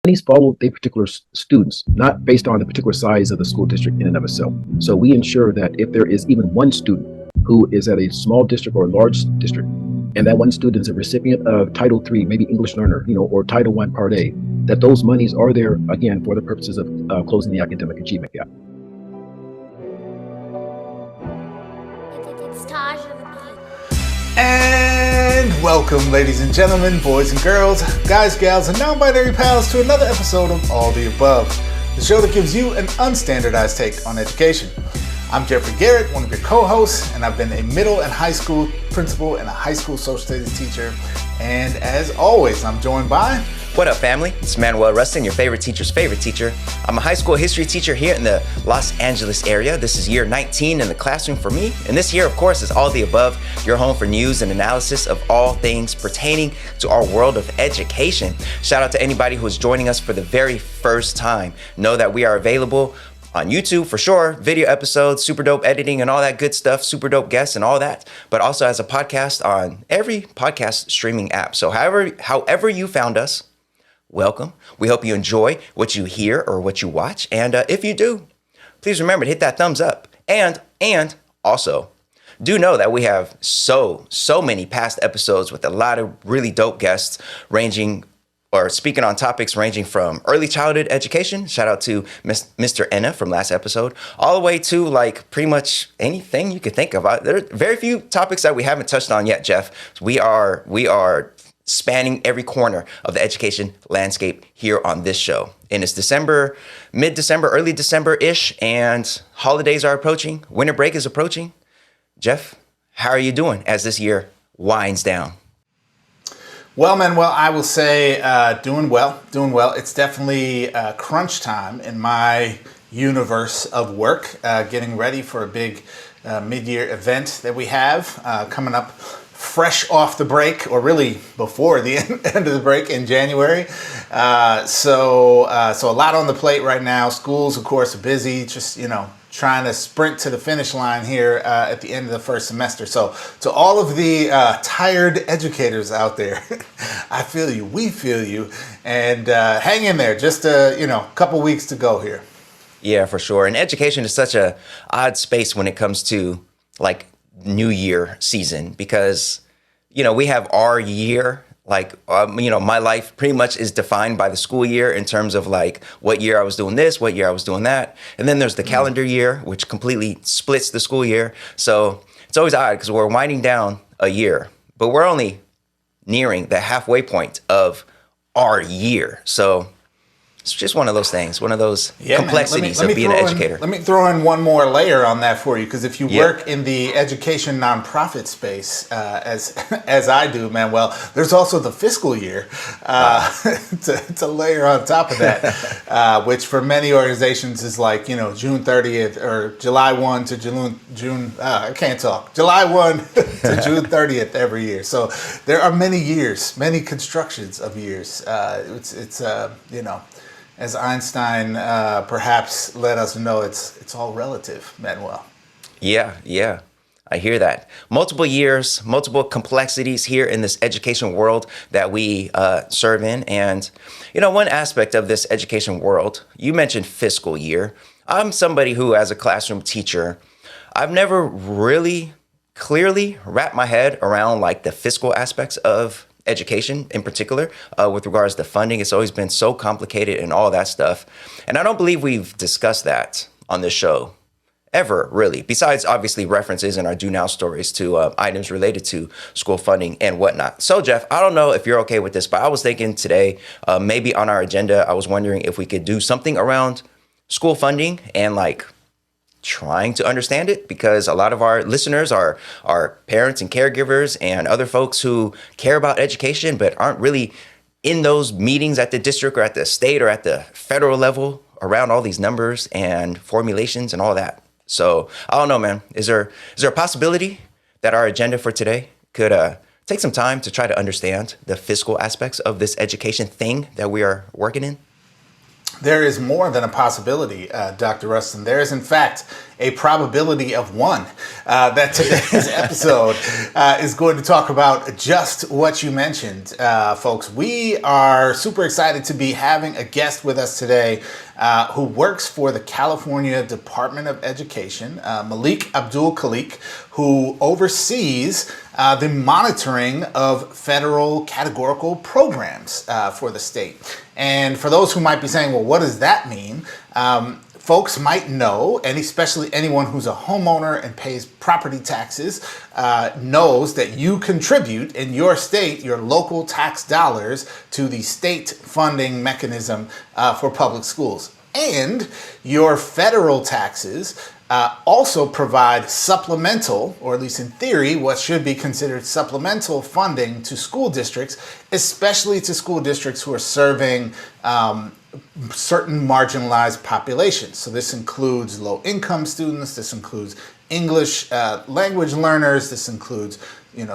monies follow the particular students, not based on the particular size of the school district in and of itself. So we ensure that if there is even one student who is at a small district or a large district, and that one student is a recipient of Title III, maybe English learner, or Title I Part A, that those monies are there, again, for the purposes of closing the academic achievement gap. And welcome, ladies and gentlemen, boys and girls, guys, gals, and non-binary pals to another episode of All the Above, the show that gives you an unstandardized take on education. I'm Jeffrey Garrett, one of your co-hosts, and I've been a middle and high school principal and a high school social studies teacher. And as always, I'm joined by... What up, family? It's Manuel, your favorite teacher's favorite teacher. I'm a high school history teacher here in the Los Angeles area. This is year 19 in the classroom for me. And this year, of course, is All the Above, your home for news and analysis of all things pertaining to our world of education. Shout out to anybody who is joining us for the very first time. Know that we are available on YouTube for sure, video episodes, super dope editing and all that good stuff, super dope guests and all that, but also as a podcast on every podcast streaming app. So however you found us, welcome. We hope you enjoy what you hear or what you watch. And if you do, please remember to hit that thumbs up. And also, do know that we have so many past episodes with a lot of really dope guests speaking on topics ranging from early childhood education, shout out to Mr. Enna from last episode, all the way to like pretty much anything you could think of. There are very few topics that we haven't touched on yet, Jeff. We are spanning every corner of the education landscape here on this show. And it's December, mid-December, early December-ish, and holidays are approaching. Winter break is approaching. Jeff, how are you doing as this year winds down? Well, Manuel, I will say doing well. It's definitely crunch time in my universe of work, getting ready for a big mid-year event that we have coming up fresh off the break, or really before the end of the break in January. So a lot on the plate right now. Schools, of course, are busy, just, trying to sprint to the finish line here at the end of the first semester. So to all of the tired educators out there, I feel you, we feel you, and hang in there. Just a couple weeks to go here. Yeah, for sure. And education is such a odd space when it comes to like New Year season, because we have our year. My life pretty much is defined by the school year in terms of like what year I was doing this, what year I was doing that. And then there's the calendar year, which completely splits the school year. So it's always odd because we're winding down a year, but we're only nearing the halfway point of our year. So it's just one of those things, one of those complexities of being an educator. Let me throw in one more layer on that for you, because if you work in the education nonprofit space, as I do, Manuel, there's also the fiscal year to layer on top of that, which for many organizations is like, June 30th or July 1 to July 1 to June 30th every year. So there are many years, many constructions of years. It's as Einstein perhaps let us know, it's all relative, Manuel. Yeah. I hear that. Multiple years, multiple complexities here in this education world that we serve in. And, one aspect of this education world, you mentioned fiscal year. I'm somebody who, as a classroom teacher, I've never really clearly wrapped my head around like the fiscal aspects of education in particular, with regards to funding. It's always been so complicated and all that stuff. And I don't believe we've discussed that on this show ever, really, besides obviously references in our Do Now stories to items related to school funding and whatnot. So, Jeff, I don't know if you're okay with this, but I was thinking today, maybe on our agenda, I was wondering if we could do something around school funding and like trying to understand it, because a lot of our listeners are parents and caregivers and other folks who care about education but aren't really in those meetings at the district or at the state or at the federal level around all these numbers and formulations and all that. So I don't know, man. Is there a possibility that our agenda for today could take some time to try to understand the fiscal aspects of this education thing that we are working in? There is more than a possibility, Dr. Rustin. There is, in fact, a probability of 1 that today's episode is going to talk about just what you mentioned, folks. We are super excited to be having a guest with us today who works for the California Department of Education, Malik Abdul-Khaliq, who oversees the monitoring of federal categorical programs for the state. And for those who might be saying, well, what does that mean? Folks might know, and especially anyone who's a homeowner and pays property taxes knows that you contribute in your state your local tax dollars to the state funding mechanism for public schools. And your federal taxes also provide supplemental, or at least in theory, what should be considered supplemental funding to school districts, especially to school districts who are serving certain marginalized populations. So this includes low-income students, this includes English language learners, this includes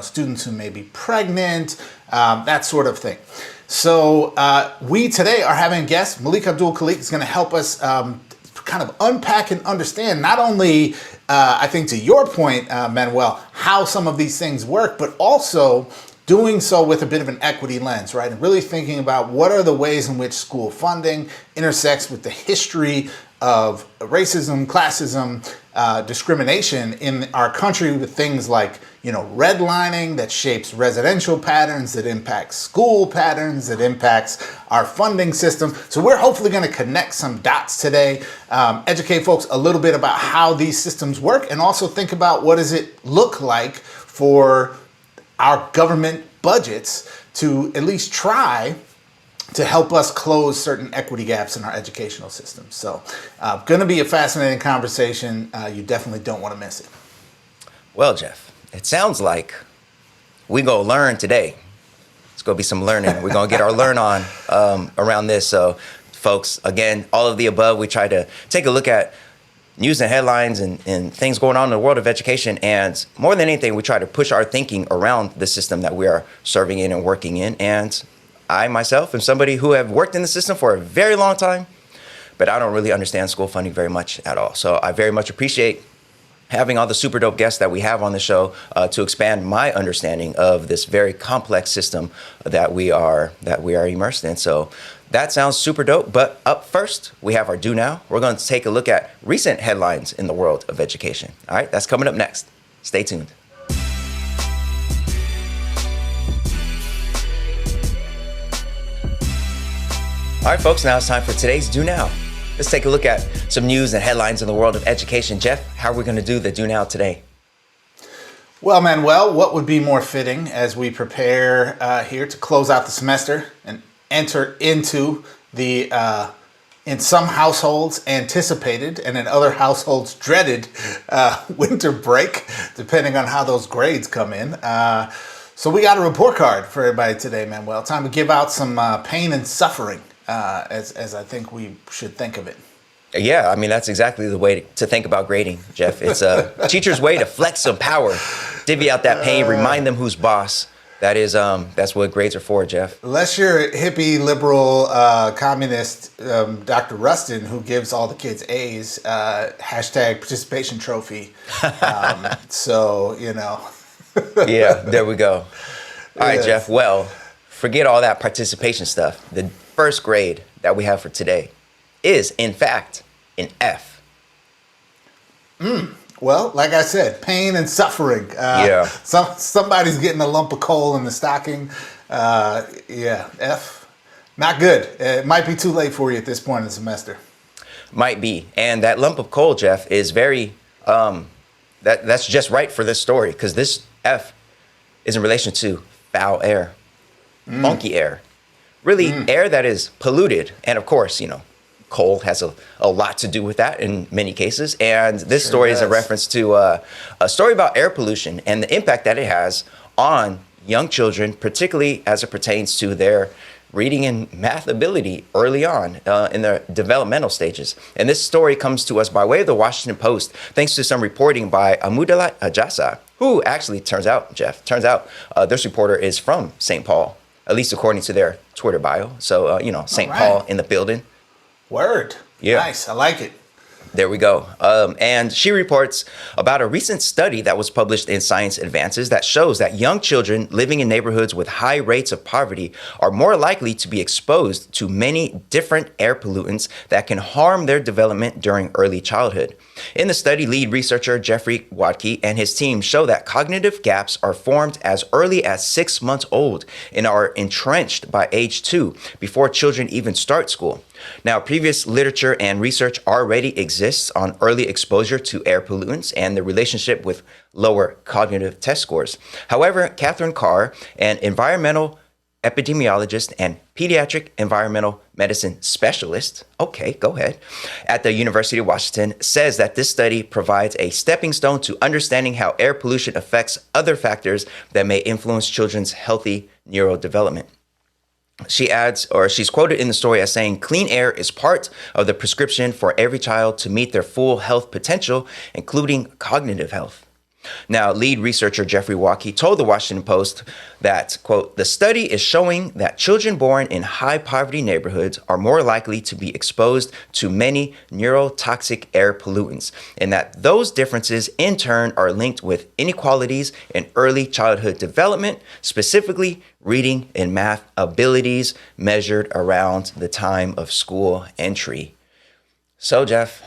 students who may be pregnant, that sort of thing. So we today are having a guest. Malik Abdul-Khaliq is going to help us kind of unpack and understand not only, I think to your point, Manuel, how some of these things work, but also doing so with a bit of an equity lens, right? And really thinking about what are the ways in which school funding intersects with the history of racism, classism, discrimination in our country, with things like, redlining that shapes residential patterns, that impacts school patterns, that impacts our funding system. So we're hopefully going to connect some dots today, educate folks a little bit about how these systems work, and also think about what does it look like for our government budgets to at least try to help us close certain equity gaps in our educational system. So going to be a fascinating conversation. You definitely don't want to miss it. Well, Jeff, it sounds like we go learn today. It's going to be some learning. We're going to get our learn on around this. So, folks, again, all of the above, we try to take a look at news and headlines and things going on in the world of education. And more than anything, we try to push our thinking around the system that we are serving in and working in. And I myself am somebody who have worked in the system for a very long time, but I don't really understand school funding very much at all. So I very much appreciate having all the super dope guests that we have on the show to expand my understanding of this very complex system that we are immersed in. So that sounds super dope. But up first, we have our Do Now. We're going to take a look at recent headlines in the world of education. All right, that's coming up next. Stay tuned. All right, folks, now it's time for today's Do Now. Let's take a look at some news and headlines in the world of education. Jeff, how are we going to do the Do Now today? Well, Manuel, what would be more fitting as we prepare here to close out the semester and enter into the, in some households, anticipated, and in other households, dreaded winter break, depending on how those grades come in. So we got a report card for everybody today, Manuel. Time to give out some pain and suffering, as I think we should think of it. Yeah, I mean, that's exactly the way to think about grading, Jeff. It's a teacher's way to flex some power, divvy out that pain, remind them who's boss. That's what grades are for, Jeff. Unless you're a hippie, liberal, communist, Dr. Rustin, who gives all the kids A's, hashtag participation trophy. So, Yeah, there we go. All right, Jeff. Well, forget all that participation stuff. The first grade that we have for today is, in fact, an F. Well, like I said, pain and suffering. Yeah. Somebody's getting a lump of coal in the stocking. F. Not good. It might be too late for you at this point in the semester. Might be. And that lump of coal, Jeff, is very, that's just right for this story, because this F is in relation to foul air, funky air, really air that is polluted. And of course, coal has a lot to do with that in many cases. And this story is a reference to a story about air pollution and the impact that it has on young children, particularly as it pertains to their reading and math ability early on in their developmental stages. And this story comes to us by way of the Washington Post, thanks to some reporting by Amudalat Ajasa, who actually turns out this reporter is from St. Paul, at least according to their Twitter bio. So, St. Paul in the building. Word. Yeah. Nice. I like it. There we go. And she reports about a recent study that was published in Science Advances that shows that young children living in neighborhoods with high rates of poverty are more likely to be exposed to many different air pollutants that can harm their development during early childhood. In the study, lead researcher Jeffrey Wadke and his team show that cognitive gaps are formed as early as 6 months old and are entrenched by age 2, before children even start school. Now, previous literature and research already exists on early exposure to air pollutants and the relationship with lower cognitive test scores. However, Catherine Carr, an environmental epidemiologist and pediatric environmental medicine specialist, at the University of Washington, says that this study provides a stepping stone to understanding how air pollution affects other factors that may influence children's healthy neurodevelopment. She adds, or she's quoted in the story as saying, clean air is part of the prescription for every child to meet their full health potential, including cognitive health. Now, lead researcher Jeffrey Wadke told the Washington Post that, quote, the study is showing that children born in high poverty neighborhoods are more likely to be exposed to many neurotoxic air pollutants, and that those differences in turn are linked with inequalities in early childhood development, specifically reading and math abilities measured around the time of school entry. So, Jeff,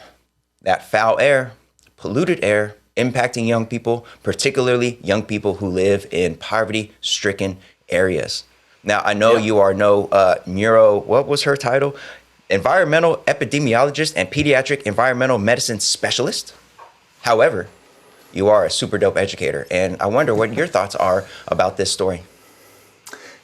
that foul air, polluted air, impacting young people, particularly young people who live in poverty-stricken areas. Now, I know you are what was her title? Environmental epidemiologist and pediatric environmental medicine specialist. However, you are a super dope educator, and I wonder what your thoughts are about this story.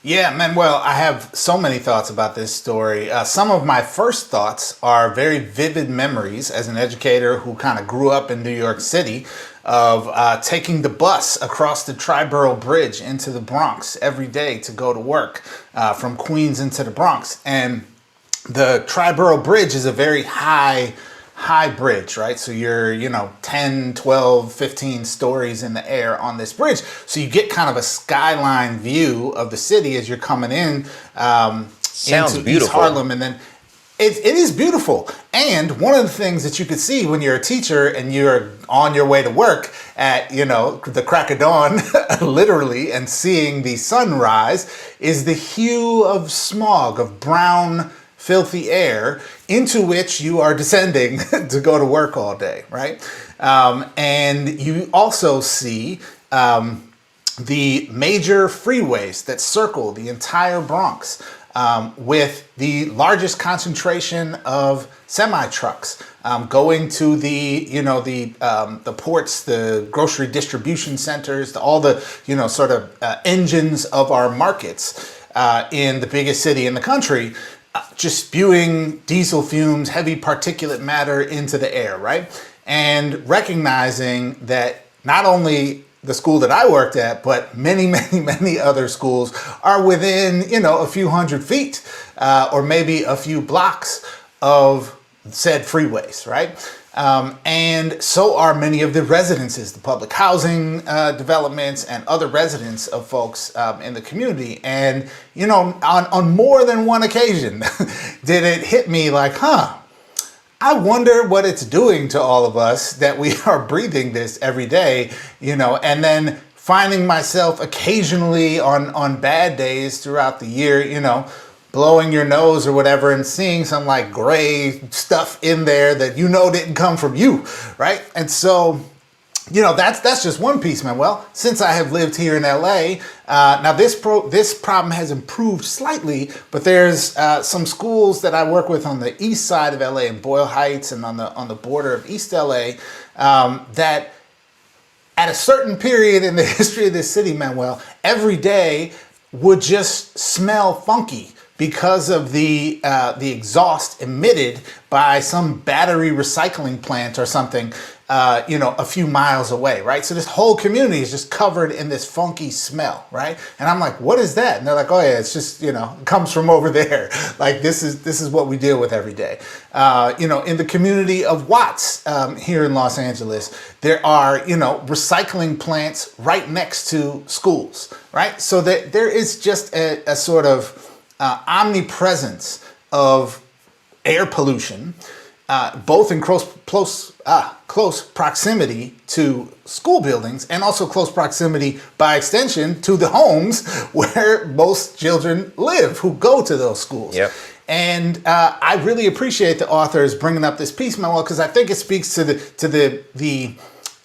Yeah, Manuel, I have so many thoughts about this story. Some of my first thoughts are very vivid memories as an educator who kind of grew up in New York City of taking the bus across the Triborough Bridge into the Bronx every day to go to work from Queens into the Bronx. And the Triborough Bridge is a very high bridge, right? So you're, 10, 12, 15 stories in the air on this bridge. So you get kind of a skyline view of the city as you're coming in Sounds into beautiful. East Harlem. And then it is beautiful. And one of the things that you could see when you're a teacher and you're on your way to work at, the crack of dawn, literally, and seeing the sunrise is the hue of smog, of brown, filthy air into which you are descending to go to work all day, right? And you also see the major freeways that circle the entire Bronx with the largest concentration of semi-trucks going to the ports, the grocery distribution centers, all the, engines of our markets in the biggest city in the country, just spewing diesel fumes, heavy particulate matter into the air, right? And recognizing that not only the school that I worked at, but many, many, many other schools are within, a few hundred feet or maybe a few blocks of said freeways, right? And so are many of the residences, the public housing developments and other residents of folks in the community. And, on more than one occasion, did it hit me like, I wonder what it's doing to all of us that we are breathing this every day, and then finding myself occasionally on bad days throughout the year, blowing your nose or whatever and seeing some like gray stuff in there that didn't come from you, right? And so, that's just one piece, man. Well, since I have lived here in LA, now this problem has improved slightly, but there's some schools that I work with on the east side of LA in Boyle Heights and on the border of East LA that at a certain period in the history of this city, Manuel, every day would just smell funky because of the exhaust emitted by some battery recycling plant or something, a few miles away, right? So this whole community is just covered in this funky smell, right? And I'm like, what is that? And they're like, oh yeah, it's just, it comes from over there. Like this is what we deal with every day. In the community of Watts here in Los Angeles, there are, recycling plants right next to schools, right? So that there is just a sort of omnipresence of air pollution both in close proximity to school buildings and also close proximity by extension to the homes where most children live who go to those schools. Yep. And I really appreciate the authors bringing up this piece, Manuel, because I think it speaks to the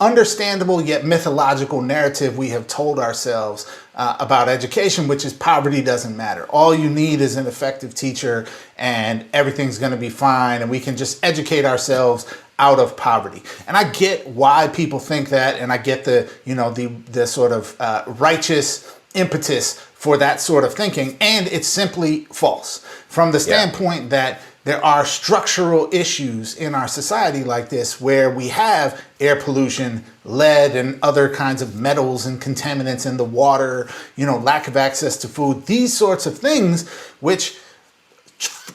understandable yet mythological narrative we have told ourselves about education, which is poverty doesn't matter. All you need is an effective teacher and everything's going to be fine, and we can just educate ourselves out of poverty. And I get why people think that, and I get the sort of righteous impetus for that sort of thinking, and it's simply false from the standpoint that there are structural issues in our society like this where we have air pollution, lead and other kinds of metals and contaminants in the water, lack of access to food, these sorts of things which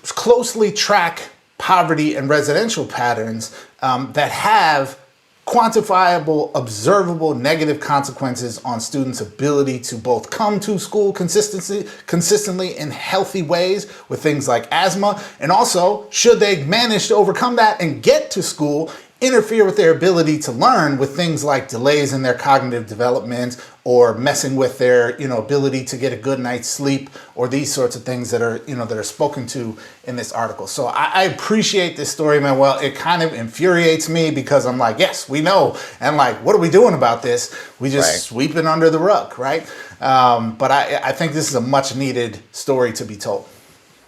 closely track poverty and residential patterns that have quantifiable, observable negative consequences on students' ability to both come to school consistently in healthy ways with things like asthma, and also, should they manage to overcome that and get to school, interfere with their ability to learn with things like delays in their cognitive development or messing with their ability to get a good night's sleep, or these sorts of things that are spoken to in this article. So I appreciate this story, Manuel. It kind of infuriates me because I'm like, yes, we know, and like, what are we doing about this? We just sweep it under the rug, right? But I think this is a much needed story to be told.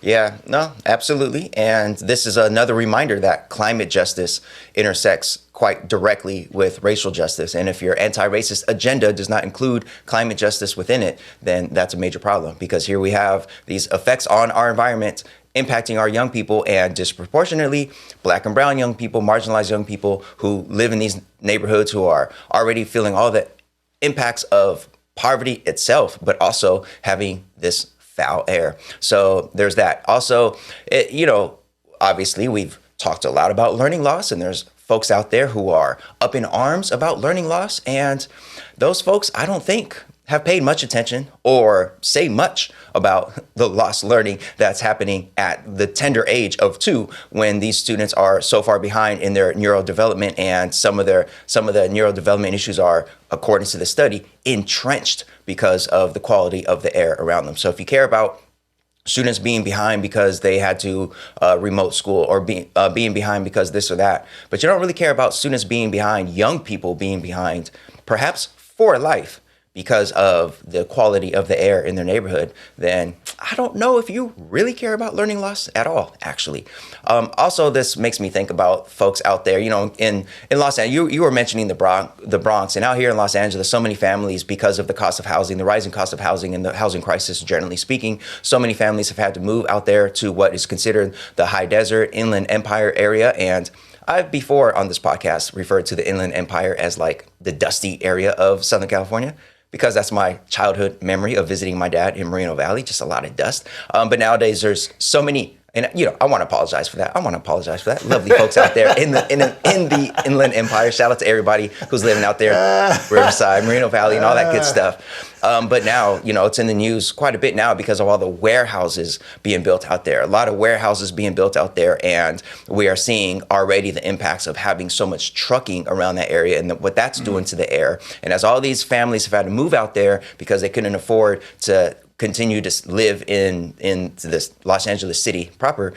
Yeah, no, absolutely. And this is another reminder that climate justice intersects quite directly with racial justice. And if your anti-racist agenda does not include climate justice within it, then that's a major problem, because here we have these effects on our environment impacting our young people, and disproportionately Black and brown young people, marginalized young people who live in these neighborhoods, who are already feeling all the impacts of poverty itself, but also having this foul air. So there's that. Also, obviously we've talked a lot about learning loss, and there's folks out there who are up in arms about learning loss. And those folks, I don't think, have paid much attention or say much about the lost learning that's happening at the tender age of 2, when these students are so far behind in their neurodevelopment, and some of the neurodevelopment issues are, according to the study, entrenched because of the quality of the air around them. So if you care about students being behind because they had to remote school, or being behind because this or that, but you don't really care about students being behind, young people being behind, perhaps for life, because of the quality of the air in their neighborhood, then I don't know if you really care about learning loss at all, actually. Also, this makes me think about folks out there, in Los Angeles. You were mentioning the Bronx, and out here in Los Angeles, so many families, because of the cost of housing, the rising cost of housing and the housing crisis, generally speaking, so many families have had to move out there to what is considered the high desert, Inland Empire area. And I've before on this podcast referred to the Inland Empire as like the dusty area of Southern California, because that's my childhood memory of visiting my dad in Moreno Valley, just a lot of dust. But nowadays there's so many, and I want to apologize for that. Lovely folks out there in the Inland Empire. Shout out to everybody who's living out there, Riverside, Moreno Valley, and all that good stuff. But now, it's in the news quite a bit now because of all the warehouses being built out there. A lot of warehouses being built out there, and we are seeing already the impacts of having so much trucking around that area and what that's doing to the air. And as all these families have had to move out there because they couldn't afford to continue to live in this Los Angeles city proper,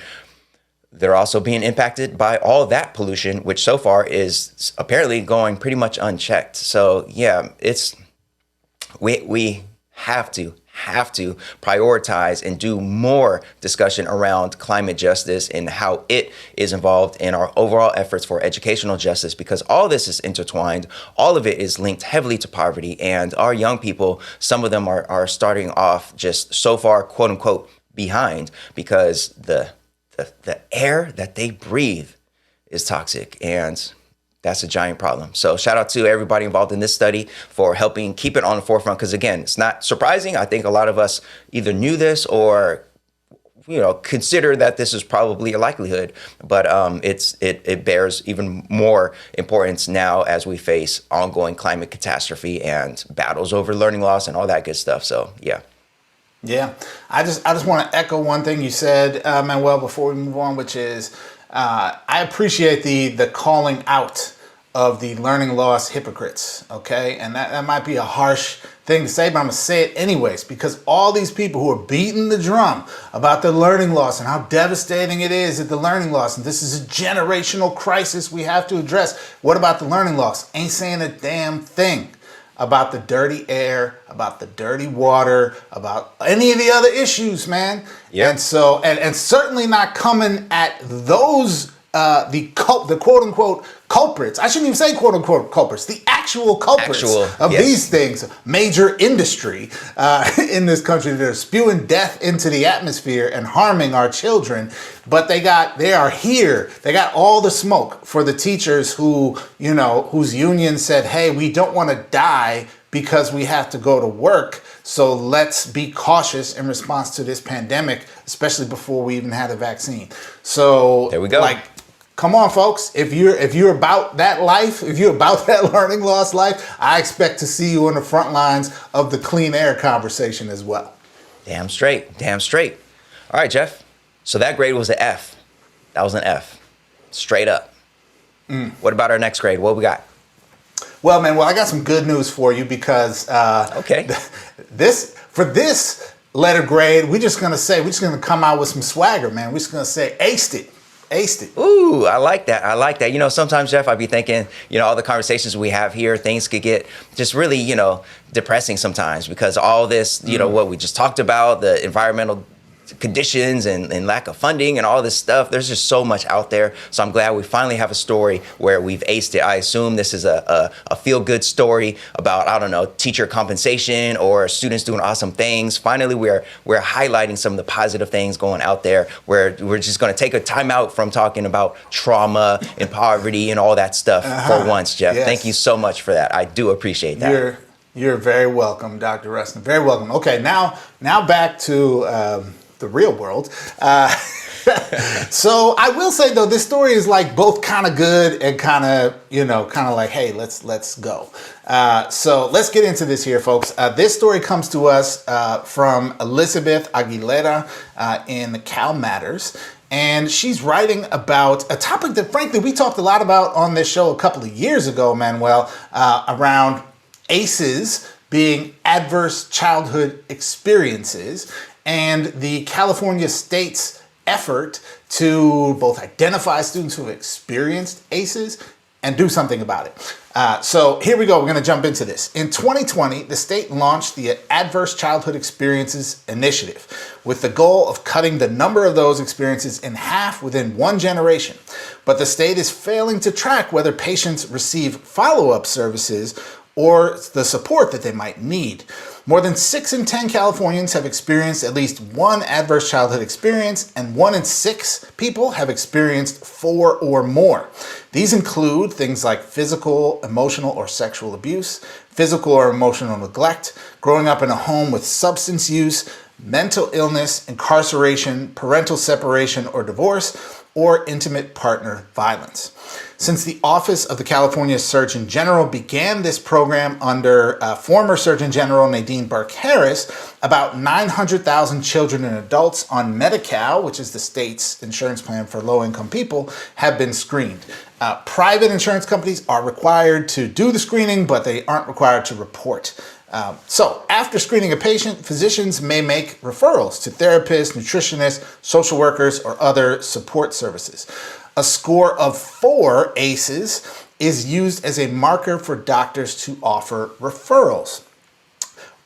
they're also being impacted by all that pollution, which so far is apparently going pretty much unchecked. So yeah, we have to prioritize and do more discussion around climate justice and how it is involved in our overall efforts for educational justice, because all this is intertwined. All of it is linked heavily to poverty, and our young people, some of them are starting off just so far, quote unquote, behind, because the air that they breathe is toxic, and that's a giant problem. So shout out to everybody involved in this study for helping keep it on the forefront. Because again, it's not surprising. I think a lot of us either knew this or, consider that this is probably a likelihood. But it bears even more importance now as we face ongoing climate catastrophe and battles over learning loss and all that good stuff. So yeah. Yeah, I just want to echo one thing you said, Manuel, before we move on, which is I appreciate the calling out of the learning loss hypocrites. Okay, and that might be a harsh thing to say, but I'm gonna say it anyways, because all these people who are beating the drum about the learning loss and how devastating it is at the learning loss, and this is a generational crisis we have to address. What about the learning loss? Ain't saying a damn thing about the dirty air, about the dirty water, about any of the other issues, man. Yep. And so, and certainly not coming at those the quote unquote culprits. I shouldn't even say quote unquote culprits. The actual culprits of yes. these things, major industry in this country that are spewing death into the atmosphere and harming our children. But they are here. They got all the smoke for the teachers who, you know, whose union said, hey, we don't want to die because we have to go to work. So let's be cautious in response to this pandemic, especially before we even had a vaccine. So there we go. Like, come on, folks. If you're about that life, if you're about that learning loss life, I expect to see you on the front lines of the clean air conversation as well. Damn straight. Damn straight. All right, Jeff. So that grade was an F. That was an F. Straight up. What about our next grade? What we got? Well, man, I got some good news for you because Okay. For this letter grade, we're just gonna come out with some swagger, man. We're just gonna say aced it. Aced it. Ooh, I like that. I like that. You know, sometimes, Jeff, I'd be thinking, you know, all the conversations we have here, things could get just really, you know, depressing sometimes because all this, you know, what we just talked about, the environmental conditions and lack of funding and all this stuff. There's just so much out there. So I'm glad we finally have a story where we've aced it. I assume this is a feel-good story about, I don't know, teacher compensation or students doing awesome things. Finally, we're highlighting some of the positive things going out there where we're just going to take a time out from talking about trauma and poverty and all that stuff for once, Jeff. Yes. Thank you so much for that. I do appreciate that. You're very welcome, Dr. Rustin. Very welcome. Okay, now back to the real world. So I will say though, this story is like both kind of good and kind of like, hey, let's go. So let's get into this here, folks. This story comes to us from Elizabeth Aguilera in Cal Matters. And she's writing about a topic that, frankly, we talked a lot about on this show a couple of years ago, Manuel, around ACEs being adverse childhood experiences, and the California state's effort to both identify students who have experienced ACEs and do something about it. So here we go. We're going to jump into this. In 2020, the state launched the Adverse Childhood Experiences Initiative with the goal of cutting the number of those experiences in half within one generation. But the state is failing to track whether patients receive follow-up services or the support that they might need. More than 6 in 10 Californians have experienced at least one adverse childhood experience, and 1 in 6 people have experienced 4 or more. These include things like physical, emotional, or sexual abuse, physical or emotional neglect, growing up in a home with substance use, mental illness, incarceration, parental separation or divorce, or intimate partner violence. Since the Office of the California Surgeon General began this program under former Surgeon General Nadine Burke-Harris, about 900,000 children and adults on Medi-Cal, which is the state's insurance plan for low-income people, have been screened. Private insurance companies are required to do the screening, but they aren't required to report. So after screening a patient, physicians may make referrals to therapists, nutritionists, social workers, or other support services. A score of 4 ACEs is used as a marker for doctors to offer referrals.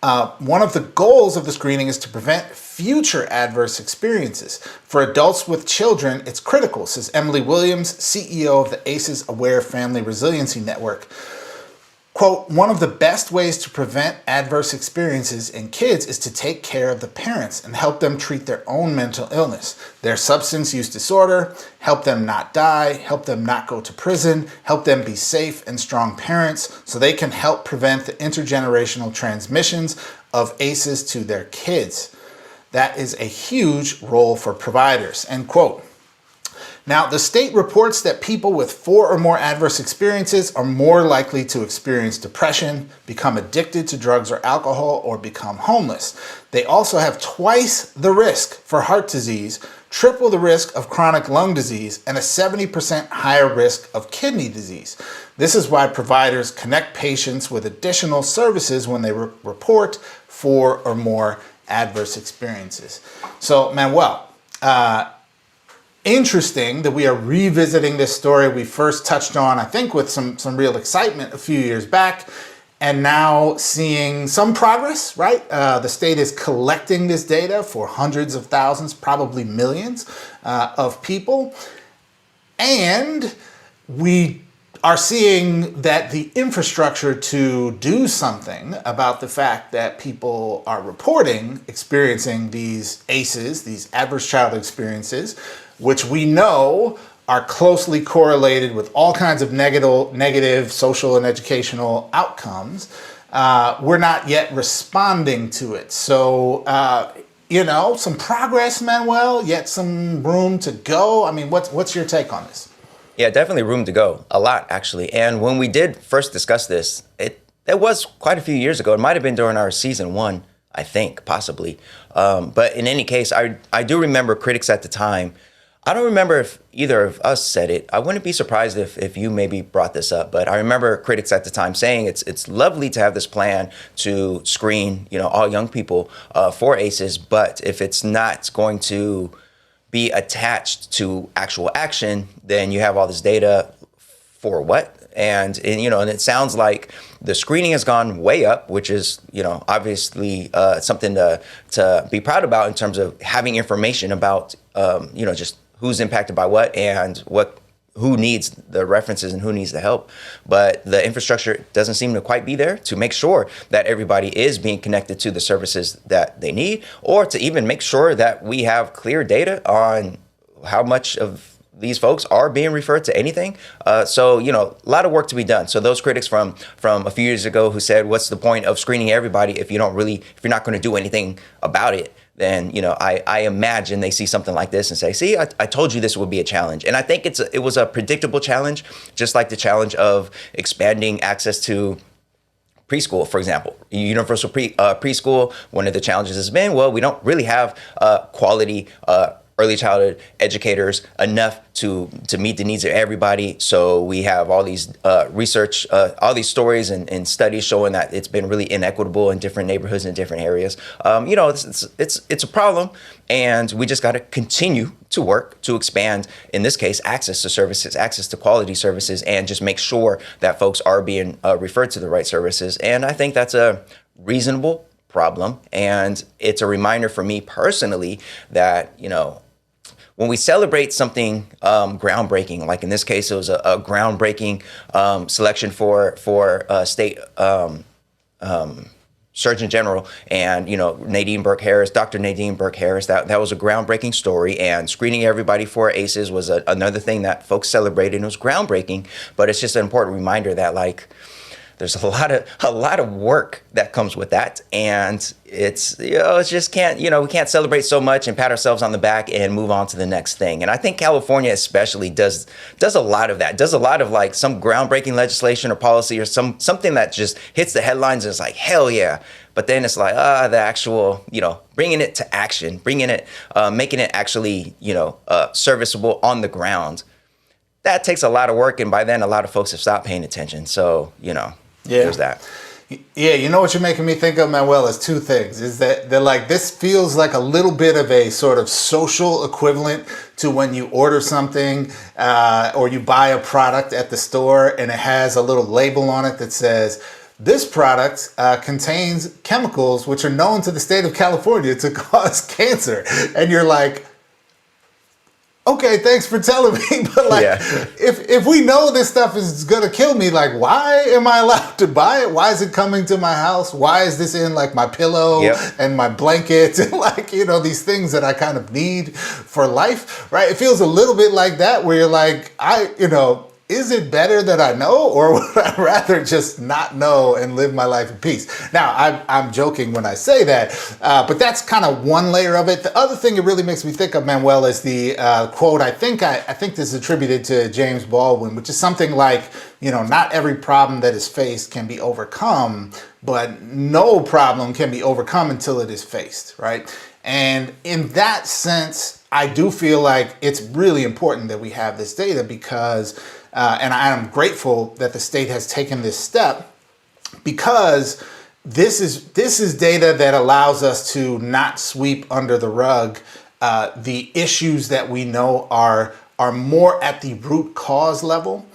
One of the goals of the screening is to prevent future adverse experiences. For adults with children, it's critical, says Emily Williams, CEO of the ACEs Aware Family Resiliency Network. Quote, one of the best ways to prevent adverse experiences in kids is to take care of the parents and help them treat their own mental illness, their substance use disorder, help them not die, help them not go to prison, help them be safe and strong parents so they can help prevent the intergenerational transmissions of ACEs to their kids. That is a huge role for providers, end quote. Now, the state reports that people with 4 or more adverse experiences are more likely to experience depression, become addicted to drugs or alcohol, or become homeless. They also have twice the risk for heart disease, triple the risk of chronic lung disease, and a 70% higher risk of kidney disease. This is why providers connect patients with additional services when they report 4 or more adverse experiences. So, Manuel, interesting that we are revisiting this story we first touched on, I think, with some real excitement a few years back, and now seeing some progress, right? The state is collecting this data for hundreds of thousands, probably millions of people. And we are seeing that the infrastructure to do something about the fact that people are reporting experiencing these ACEs, these adverse childhood experiences, which we know are closely correlated with all kinds of negative social and educational outcomes, we're not yet responding to it. So, some progress, Manuel, yet some room to go. I mean, what's your take on this? Yeah, definitely room to go. A lot, actually. And when we did first discuss this, it was quite a few years ago. It might have been during our season 1, I think, possibly. But in any case, I do remember critics at the time. I don't remember if either of us said it. I wouldn't be surprised if you maybe brought this up, but I remember critics at the time saying it's lovely to have this plan to screen, all young people for ACEs, but if it's not going to be attached to actual action, then you have all this data for what? And it sounds like the screening has gone way up, which is, obviously something to be proud about in terms of having information about, just who's impacted by what and who needs the references and who needs the help. But the infrastructure doesn't seem to quite be there to make sure that everybody is being connected to the services that they need, or to even make sure that we have clear data on how much of these folks are being referred to anything. So, a lot of work to be done. So those critics from a few years ago who said, what's the point of screening everybody if you're not going to do anything about it? Then, I imagine they see something like this and say, see, I told you this would be a challenge. And I think it was a predictable challenge, just like the challenge of expanding access to preschool, for example. Universal preschool, one of the challenges has been, well, we don't really have quality early childhood educators enough to meet the needs of everybody. So we have all these research, all these stories and studies showing that it's been really inequitable in different neighborhoods and different areas. It's a problem, and we just got to continue to work to expand, in this case, access to services, access to quality services, and just make sure that folks are being referred to the right services. And I think that's a reasonable problem. And it's a reminder for me personally that, when we celebrate something groundbreaking, like in this case, it was a groundbreaking selection for state Surgeon General and, Nadine Burke-Harris, Dr. Nadine Burke-Harris, that was a groundbreaking story, and screening everybody for ACEs was another thing that folks celebrated, and it was groundbreaking. But it's just an important reminder that, there's a lot of work that comes with that, and it's just can't we can't celebrate so much and pat ourselves on the back and move on to the next thing. And I think California especially does a lot of that, does a lot of some groundbreaking legislation or policy or something that just hits the headlines and it's like, hell yeah. But then it's like, the actual, bringing it to action, making it actually, serviceable on the ground. That takes a lot of work, and by then a lot of folks have stopped paying attention. So, there's that. Yeah, what you're making me think of, Manuel, is two things. Is that they're like, this feels like a little bit of a sort of social equivalent to when you order something or you buy a product at the store and it has a little label on it that says, this product contains chemicals which are known to the state of California to cause cancer. And you're like, okay, thanks for telling me, but if we know this stuff is gonna kill me, why am I allowed to buy it? Why is it coming to my house? Why is this in my pillow and my blankets and these things that I kind of need for life, right? It feels a little bit like that, where you're like, is it better that I know, or would I rather just not know and live my life in peace? Now, I'm joking when I say that, but that's kind of one layer of it. The other thing it really makes me think of, Manuel, is the quote. I think this is attributed to James Baldwin, which is something like, not every problem that is faced can be overcome, but no problem can be overcome until it is faced, right? And in that sense, I do feel like it's really important that we have this data because, and I'm grateful that the state has taken this step, because this is data that allows us to not sweep under the rug the issues that we know are more at the root cause level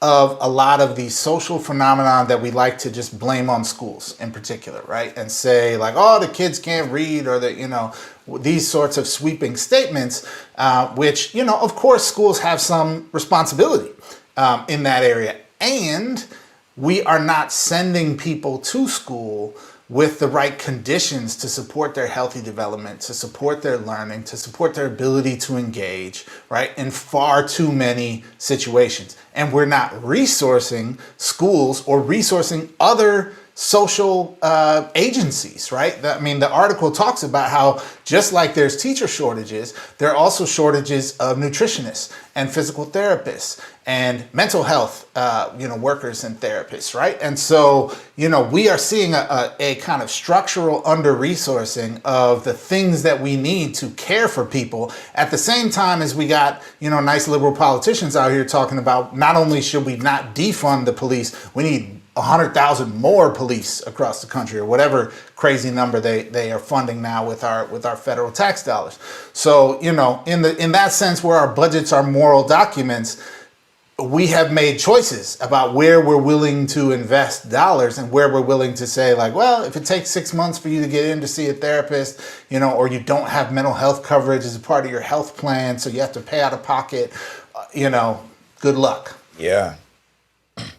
of a lot of these social phenomena that we like to just blame on schools in particular, right? And say like, oh, the kids can't read, or these sorts of sweeping statements, which, of course, schools have some responsibility in that area. And we are not sending people to school with the right conditions to support their healthy development, to support their learning, to support their ability to engage, right, in far too many situations. And we're not resourcing schools or resourcing other social agencies, right? The article talks about how just like there's teacher shortages, there are also shortages of nutritionists and physical therapists and mental health, workers and therapists, right? And so, we are seeing a kind of structural under-resourcing of the things that we need to care for people at the same time as we got, nice liberal politicians out here talking about not only should we not defund the police, we need 100,000 more police across the country, or whatever crazy number they are funding now with our federal tax dollars. So, in that sense, where our budgets are moral documents, we have made choices about where we're willing to invest dollars and where we're willing to say, like, well, if it takes 6 months for you to get in to see a therapist, or you don't have mental health coverage as a part of your health plan, so you have to pay out of pocket, good luck. Yeah.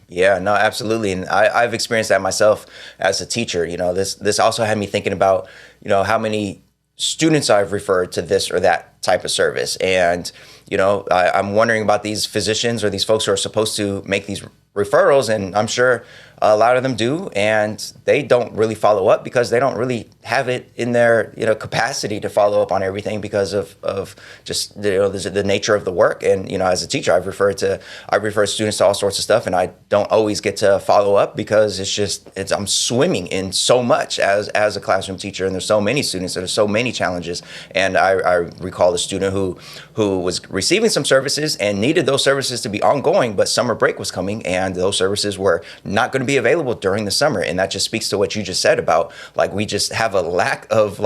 Yeah, no, absolutely. And I've experienced that myself as a teacher. This also had me thinking about, how many students I've referred to this or that type of service. And, I'm wondering about these physicians or these folks who are supposed to make these referrals. And I'm sure a lot of them do, and they don't really follow up because they don't really have it in their capacity to follow up on everything because of just the nature of the work. And as a teacher, I refer students to all sorts of stuff, and I don't always get to follow up because I'm swimming in so much as a classroom teacher, and there's so many students and there's so many challenges. And I recall a student who was receiving some services and needed those services to be ongoing, but summer break was coming and those services were not going to be available during the summer. And that just speaks to what you just said about, like, we just have a lack of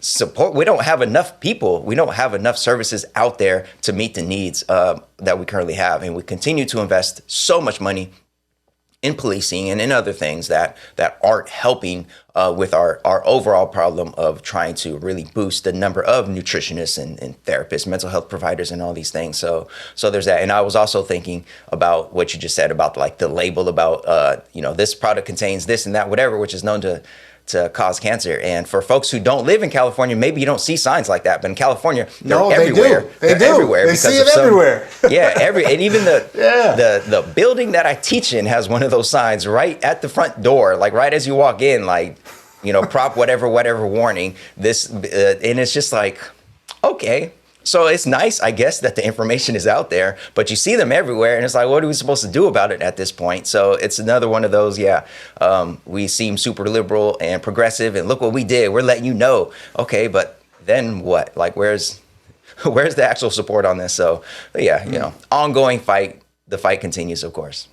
support. We don't have enough people. We don't have enough services out there to meet the needs that we currently have. And we continue to invest so much money in policing and in other things that aren't helping with our overall problem of trying to really boost the number of nutritionists and therapists, mental health providers, and all these things. So there's that. And I was also thinking about what you just said about like the label about, this product contains this and that, whatever, which is known to cause cancer. And for folks who don't live in California, maybe you don't see signs like that, but in California, they're everywhere. They do. Everywhere. They see it everywhere. Yeah, and even the building that I teach in has one of those signs right at the front door, like right as you walk in, like, prop whatever warning. This and it's just like, okay. So it's nice, I guess, that the information is out there, but you see them everywhere, and it's like, what are we supposed to do about it at this point? So it's another one of those, we seem super liberal and progressive, and look what we did. We're letting you know. Okay, but then what? Like, where's the actual support on this? So, ongoing fight. The fight continues, of course.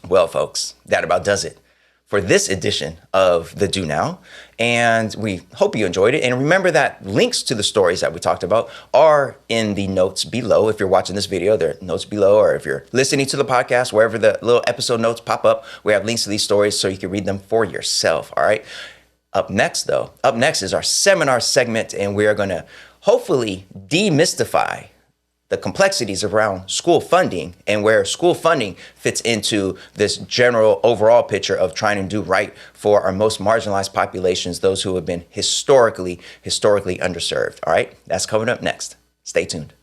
Well, folks, that about does it for this edition of The Do Now. And we hope you enjoyed it. And remember that links to the stories that we talked about are in the notes below. If you're watching this video, there are notes below, or if you're listening to the podcast, wherever the little episode notes pop up, we have links to these stories so you can read them for yourself. All right. Up next is our seminar segment, and we are going to hopefully demystify the complexities around school funding and where school funding fits into this general overall picture of trying to do right for our most marginalized populations, those who have been historically underserved. All right, that's coming up next. Stay tuned.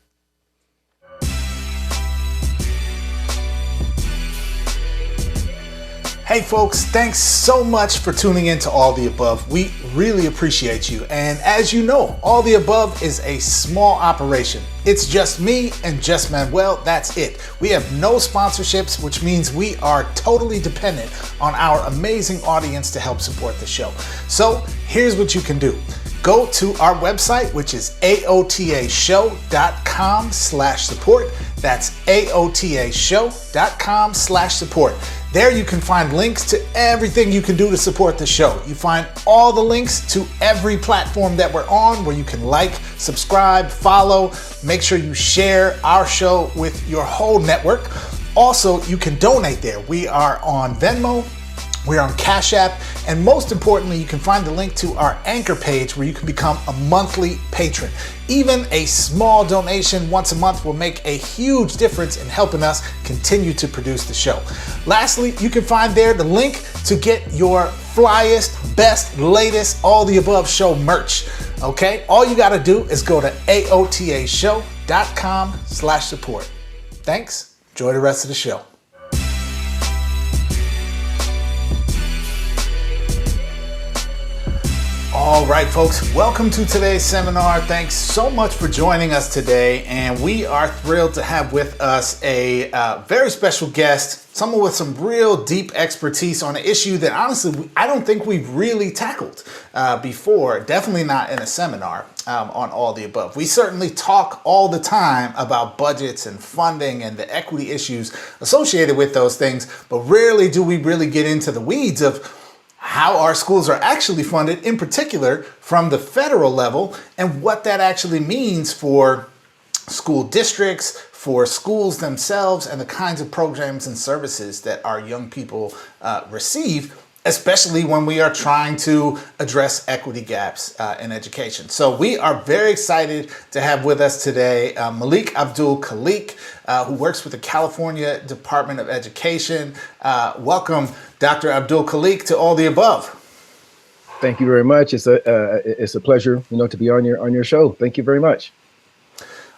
Hey folks, thanks so much for tuning in to All the Above. We really appreciate you. And as you know, All the Above is a small operation. It's just me and just Manuel, that's it. We have no sponsorships, which means we are totally dependent on our amazing audience to help support the show. So here's what you can do. Go to our website, which is aotashow.com/support. That's aotashow.com/support. There you can find links to everything you can do to support the show. You find all the links to every platform that we're on where you can like, subscribe, follow. Make sure you share our show with your whole network. Also, you can donate there. We are on Venmo. We're on Cash App, and most importantly, you can find the link to our Anchor page where you can become a monthly patron. Even a small donation once a month will make a huge difference in helping us continue to produce the show. Lastly, you can find there the link to get your flyest, best, latest, all the above show merch. Okay, all you got to do is go to aotashow.com/support. Thanks. Enjoy the rest of the show. All right, folks, welcome to today's seminar. Thanks so much for joining us today. And we are thrilled to have with us a very special guest, someone with some real deep expertise on an issue that honestly, I don't think we've really tackled before, definitely not in a seminar on All the Above. We certainly talk all the time about budgets and funding and the equity issues associated with those things, but rarely do we really get into the weeds of how our schools are actually funded, in particular from the federal level, and what that actually means for school districts, for schools themselves, and the kinds of programs and services that our young people receive, especially when we are trying to address equity gaps in education. So we are very excited to have with us today Malik Abdul-Khaliq, who works with the California Department of Education. Welcome, Dr. Abdul-Khaliq, to All the Above. Thank you very much. It's a pleasure, to be on your show. Thank you very much.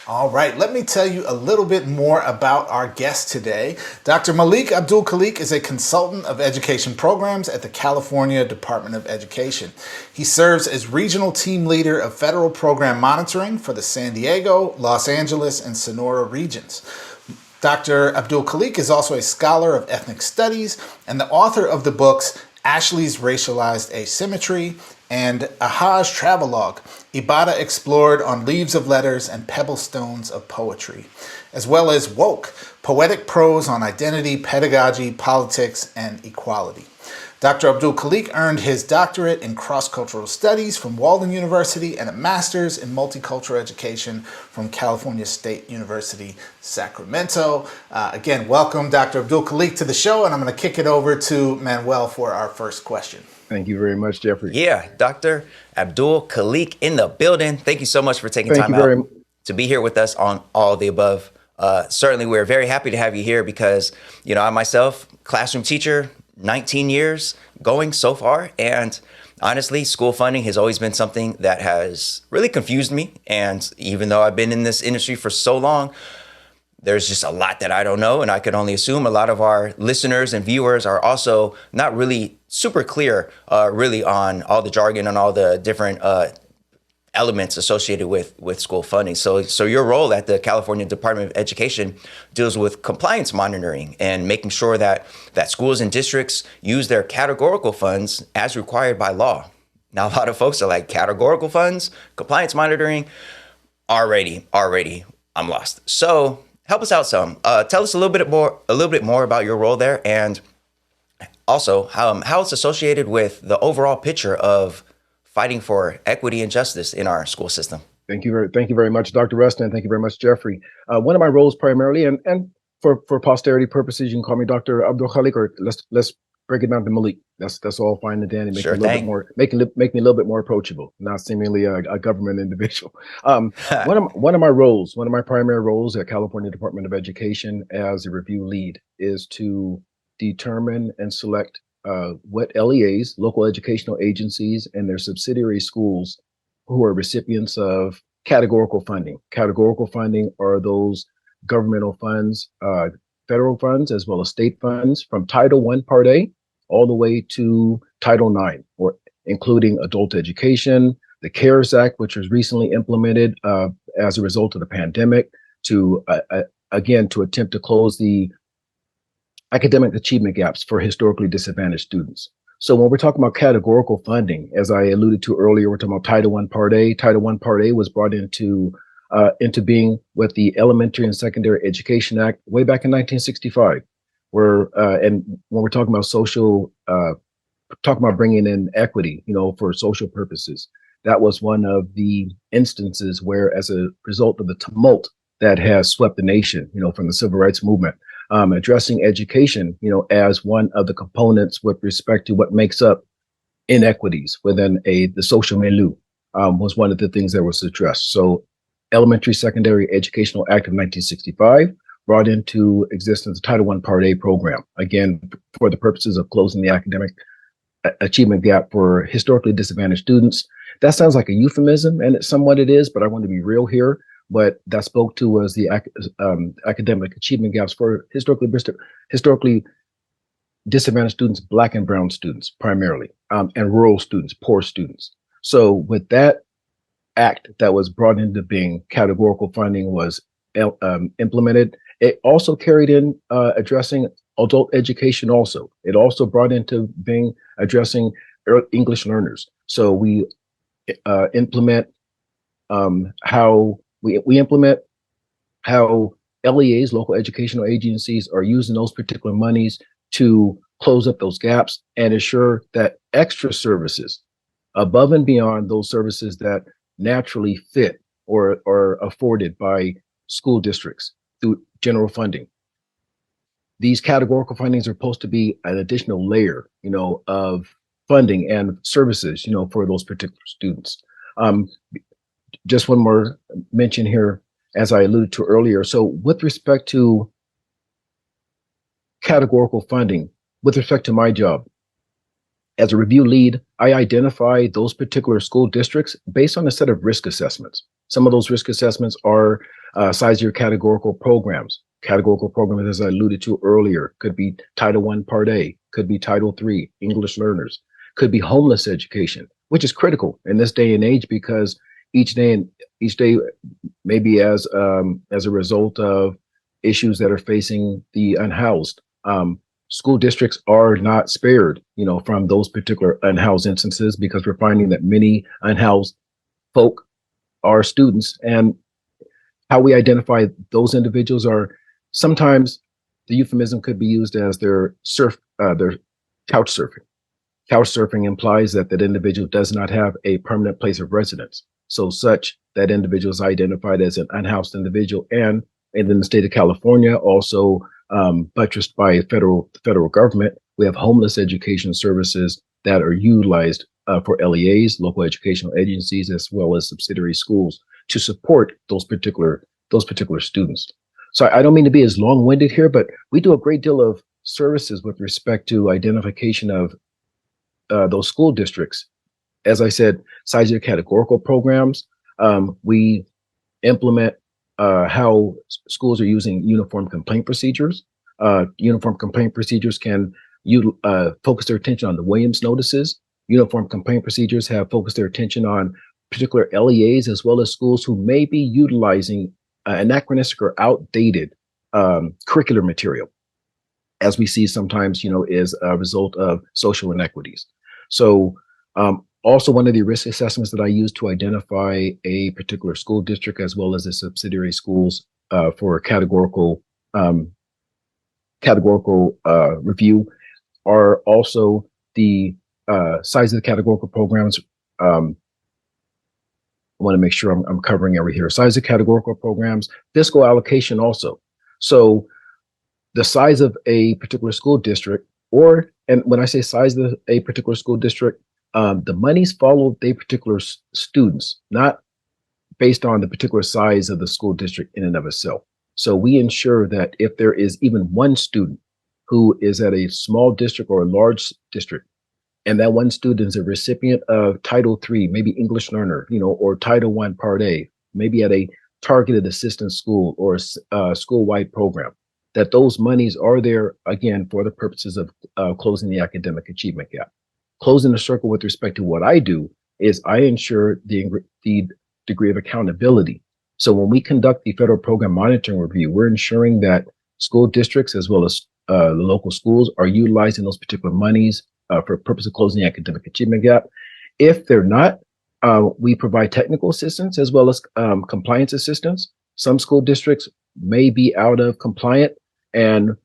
All right, let me tell you a little bit more about our guest today. Dr. Malik Abdul-Khaliq is a consultant of education programs at the California Department of Education. He serves as regional team leader of federal program monitoring for the San Diego, Los Angeles, and Sonora regions. Dr. Abdul-Khaliq is also a scholar of ethnic studies and the author of the books Ashley's Racialized Asymmetry and Aha's Travelogue, Ibadah Explored on Leaves of Letters and Pebblestones of Poetry, as well as Woke, Poetic Prose on Identity, Pedagogy, Politics, and Equality. Dr. Abdul-Khaliq earned his doctorate in cross-cultural studies from Walden University and a master's in multicultural education from California State University, Sacramento. Again, welcome, Dr. Abdul-Khaliq, to the show, and I'm going to kick it over to Manuel for our first question. Thank you very much, Jeffrey. Yeah, Dr. Abdul-Khaliq in the building. Thank you so much for taking time out to be here with us on All the Above. Certainly, we're very happy to have you here because, I myself, classroom teacher, 19 years going so far. And honestly, school funding has always been something that has really confused me. And even though I've been in this industry for so long, there's just a lot that I don't know. And I could only assume a lot of our listeners and viewers are also not really super clear really on all the jargon and all the different elements associated with school funding. So your role at the California Department of Education deals with compliance monitoring and making sure that schools and districts use their categorical funds as required by law. Now, a lot of folks are like, categorical funds, compliance monitoring, already, I'm lost. So help us out some. Tell us a little bit more about your role there, and also how it's associated with the overall picture of fighting for equity and justice in our school system. Thank you very much, Dr. Rustin, and thank you very much, Jeffrey. One of my roles primarily, and for posterity purposes, you can call me Dr. Abdul-Khaliq, or let's break it down to Malik. That's all fine and dandy. Make me a little bit more, make me a little bit more approachable, not seemingly a government individual. One of my primary roles at California Department of Education as a review lead is to determine and select what LEAs, local educational agencies, and their subsidiary schools who are recipients of categorical funding. Categorical funding are those governmental funds, federal funds, as well as state funds from Title I Part A all the way to Title IX, or including adult education, the CARES Act, which was recently implemented as a result of the pandemic, to again, to attempt to close the academic achievement gaps for historically disadvantaged students. So when we're talking about categorical funding, as I alluded to earlier, we're talking about Title I Part A. Title I Part A was brought into being with the Elementary and Secondary Education Act way back in 1965, where and when we're talking about talking about bringing in equity, for social purposes, that was one of the instances where, as a result of the tumult that has swept the nation, from the civil rights movement, addressing education, as one of the components with respect to what makes up inequities within the social milieu, was one of the things that was addressed. So Elementary Secondary Educational Act of 1965 brought into existence the Title I Part A program, again, for the purposes of closing the academic achievement gap for historically disadvantaged students. That sounds like a euphemism, and somewhat it is, but I want to be real here. What that spoke to was the academic achievement gaps for historically disadvantaged students, Black and brown students primarily, and rural students, poor students. So with that act that was brought into being, categorical funding was implemented. It also carried in addressing adult education also. It also brought into being addressing English learners. So we implement we implement how LEAs, local educational agencies, are using those particular monies to close up those gaps and ensure that extra services above and beyond those services that naturally fit or are afforded by school districts through general funding. These categorical fundings are supposed to be an additional layer, of funding and services, for those particular students. Just one more mention here, as I alluded to earlier. So with respect to categorical funding, with respect to my job, as a review lead, I identify those particular school districts based on a set of risk assessments. Some of those risk assessments are size of your categorical programs. Categorical programs, as I alluded to earlier, could be Title I Part A, could be Title III, English learners, could be homeless education, which is critical in this day and age, because each day maybe as a result of issues that are facing the unhoused, school districts are not spared, from those particular unhoused instances, because we're finding that many unhoused folk are students. And how we identify those individuals are, sometimes the euphemism could be used as their couch surfing. Couch surfing implies that that individual does not have a permanent place of residence. So that individual is identified as an unhoused individual, and in the state of California, also buttressed by federal government, we have homeless education services that are utilized for LEAs, local educational agencies, as well as subsidiary schools, to support those particular students. So I don't mean to be as long-winded here, but we do a great deal of services with respect to identification of those school districts. As I said, size of your categorical programs. We implement how schools are using uniform complaint procedures. Uniform complaint procedures can focus their attention on the Williams notices. Uniform complaint procedures have focused their attention on particular LEAs, as well as schools who may be utilizing anachronistic or outdated curricular material, as we see sometimes, is a result of social inequities. So also, one of the risk assessments that I use to identify a particular school district, as well as the subsidiary schools, for categorical review, are also the size of the categorical programs. I want to make sure I'm covering every here. Size of categorical programs, fiscal allocation also. So the size of a particular school district, and when I say size of a particular school district, the monies follow the particular students, not based on the particular size of the school district in and of itself. So we ensure that if there is even one student who is at a small district or a large district, and that one student is a recipient of Title III, maybe English learner, or Title I Part A, maybe at a targeted assistance school or a school-wide program, that those monies are there, again, for the purposes of closing the academic achievement gap. Closing the circle with respect to what I do is I ensure the degree of accountability. So when we conduct the federal program monitoring review, we're ensuring that school districts as well as the local schools are utilizing those particular monies for the purpose of closing the academic achievement gap. If they're not, we provide technical assistance as well as compliance assistance. Some school districts may be out of compliant, and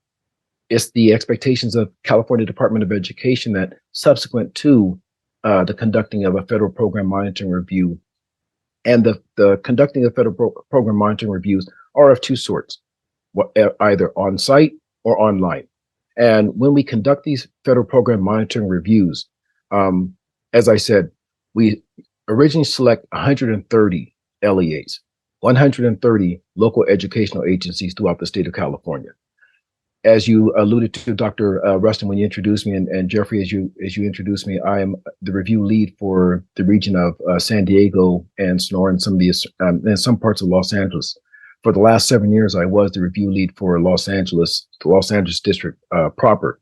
it's the expectations of California Department of Education that subsequent to the conducting of a federal program monitoring review, and the conducting of federal program monitoring reviews are of two sorts, either on site or online. And when we conduct these federal program monitoring reviews, as I said, we originally select 130 LEAs, 130 local educational agencies throughout the state of California. As you alluded to, Dr. Rustin, when you introduced me, and Jeffrey, as you introduced me, I am the review lead for the region of San Diego and Sonora and some parts of Los Angeles. For the last 7 years, I was the review lead for Los Angeles, the Los Angeles district proper.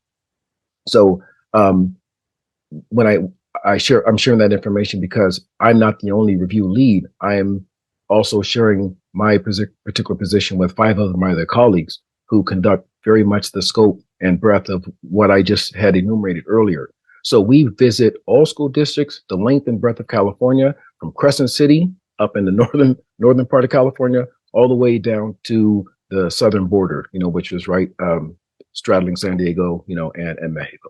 So when I'm sharing that information because I'm not the only review lead. I am also sharing my particular position with 5 of my other colleagues who conduct very much the scope and breadth of what I just had enumerated earlier. So we visit all school districts, the length and breadth of California, from Crescent City up in the northern part of California, all the way down to the southern border, which is right straddling San Diego, and Mexico.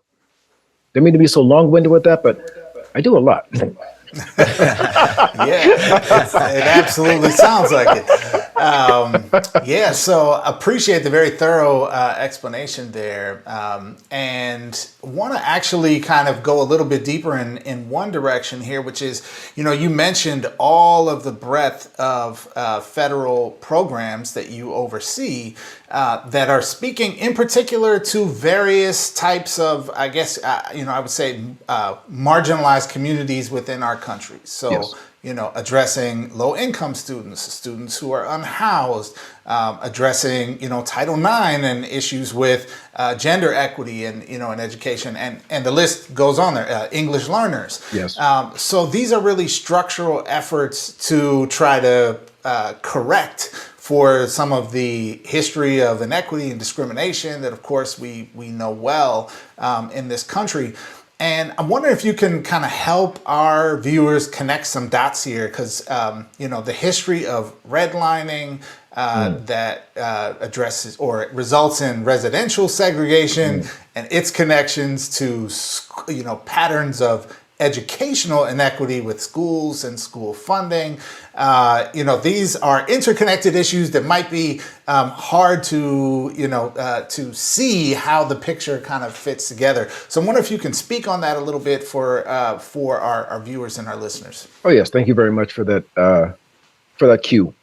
Didn't mean to be so long-winded with that, but I do a lot. Yeah, it absolutely sounds like it. So appreciate the very thorough explanation there, and want to actually kind of go a little bit deeper in one direction here, which is, you mentioned all of the breadth of federal programs that you oversee that are speaking in particular to various types of, I guess, I would say marginalized communities within our country. So, yes. Addressing low-income students who are unhoused, addressing, Title IX and issues with gender equity and, in education, and the list goes on there, English learners. Yes. So these are really structural efforts to try to correct for some of the history of inequity and discrimination that, of course, we know well in this country. And I'm wondering if you can kind of help our viewers connect some dots here, because, the history of redlining that addresses or results in residential segregation and its connections to, patterns of educational inequity with schools and school funding. These are interconnected issues that might be hard to see how the picture kind of fits together. So I wonder if you can speak on that a little bit for our viewers and our listeners. Oh yes, thank you very much for that cue.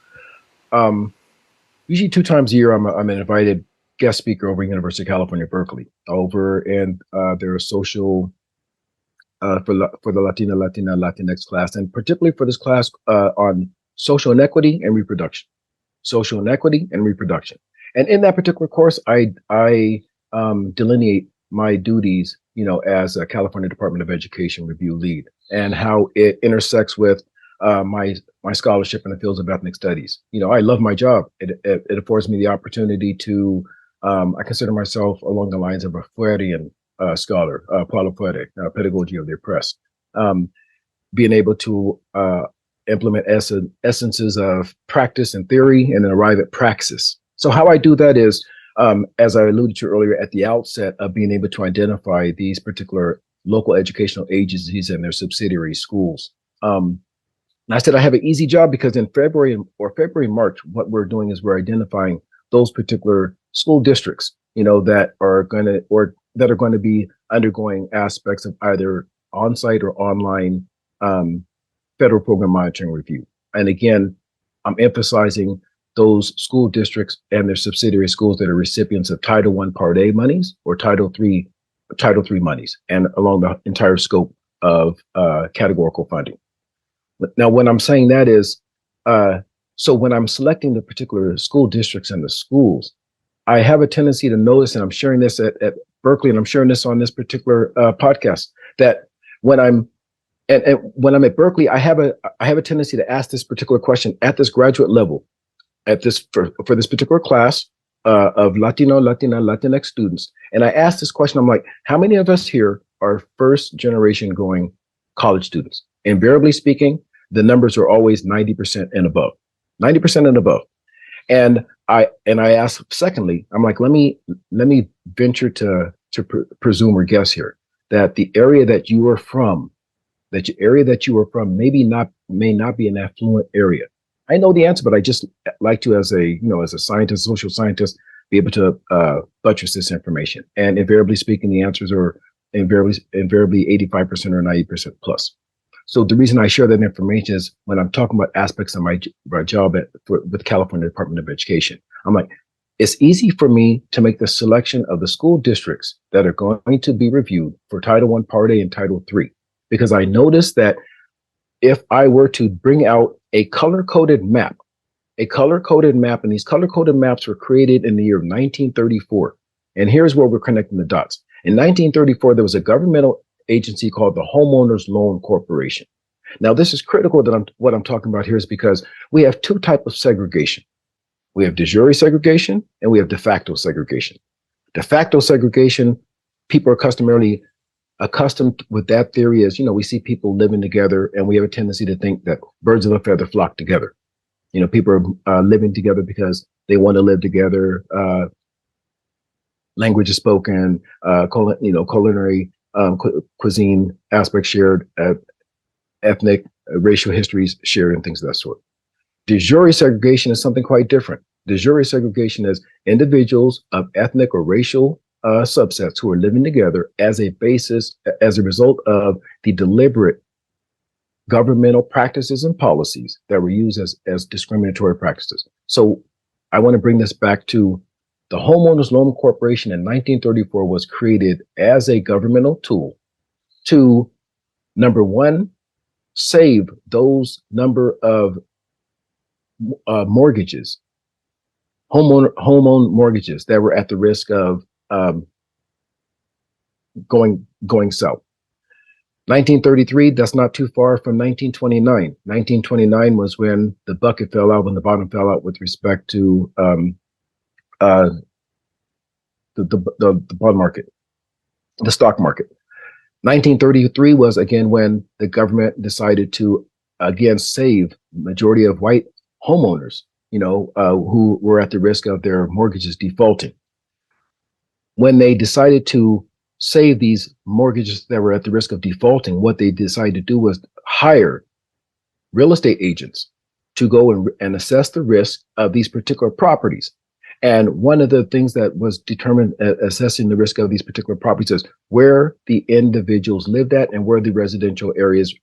Usually 2 times a year, I'm an invited guest speaker over at University of California, Berkeley, over in their social. For the Latinx class, and particularly for this class on social inequity and reproduction. Social inequity and reproduction. And in that particular course, I delineate my duties, as a California Department of Education review lead, and how it intersects with my scholarship in the fields of ethnic studies. I love my job. It affords me the opportunity to, I consider myself along the lines of a Freudian scholar, Paulo Freire, Pedagogy of the Oppressed, being able to implement essences of practice and theory and then arrive at praxis. So how I do that is, as I alluded to earlier at the outset, of being able to identify these particular local educational agencies and their subsidiary schools. And I said I have an easy job because in February, March, what we're doing is we're identifying those particular school districts, that are going to be undergoing aspects of either on-site or online federal program monitoring review. And again, I'm emphasizing those school districts and their subsidiary schools that are recipients of Title I Part A monies or Title III monies, and along the entire scope of categorical funding. Now, when I'm saying that is, so when I'm selecting the particular school districts and the schools, I have a tendency to notice, and I'm sharing this at Berkeley, and I'm sharing this on this particular podcast, that when I'm when I'm at Berkeley, I have a tendency to ask this particular question at this graduate level, at this for this particular class of Latino, Latina, Latinx students. And I asked this question, I'm like, how many of us here are first generation going college students? Invariably speaking, the numbers are always 90% and above, 90% and above. And I asked, secondly, I'm like, let me venture to presume or guess here that the area that you are from, may not be an affluent area. I know the answer, but I just like to, as a scientist, social scientist, be able to buttress this information. And invariably speaking, the answers are invariably 85% or 90% plus. So the reason I share that information is when I'm talking about aspects of my job with California Department of Education, I'm like, it's easy for me to make the selection of the school districts that are going to be reviewed for Title I, Part A, and Title III, because I noticed that if I were to bring out a color-coded map, and these color-coded maps were created in the year of 1934. And here's where we're connecting the dots. In 1934, there was a governmental agency called the Homeowners Loan Corporation. Now, this is critical that what I'm talking about here is because we have two types of segregation. We have de jure segregation and we have de facto segregation. De facto segregation, people are customarily accustomed with that theory as, we see people living together and we have a tendency to think that birds of a feather flock together. People are living together because they want to live together. Language is spoken, culinary cuisine aspects shared, ethnic, racial histories shared, and things of that sort. De jure segregation is something quite different. De jure segregation is individuals of ethnic or racial subsets who are living together as a result of the deliberate governmental practices and policies that were used as discriminatory practices. So I want to bring this back to the Homeowners Loan Corporation in 1934 was created as a governmental tool to, number one, save those number of mortgages, homeowned mortgages that were at the risk of going south. 1933, that's not too far from 1929. 1929 was when the bucket fell out, when the bottom fell out with respect to the bond market, the stock market. 1933 was again when the government decided to again save majority of white homeowners, who were at the risk of their mortgages defaulting. When they decided to save these mortgages that were at the risk of defaulting, what they decided to do was hire real estate agents to go and assess the risk of these particular properties. And one of the things that was determined assessing the risk of these particular properties is where the individuals lived at and where the residential areas,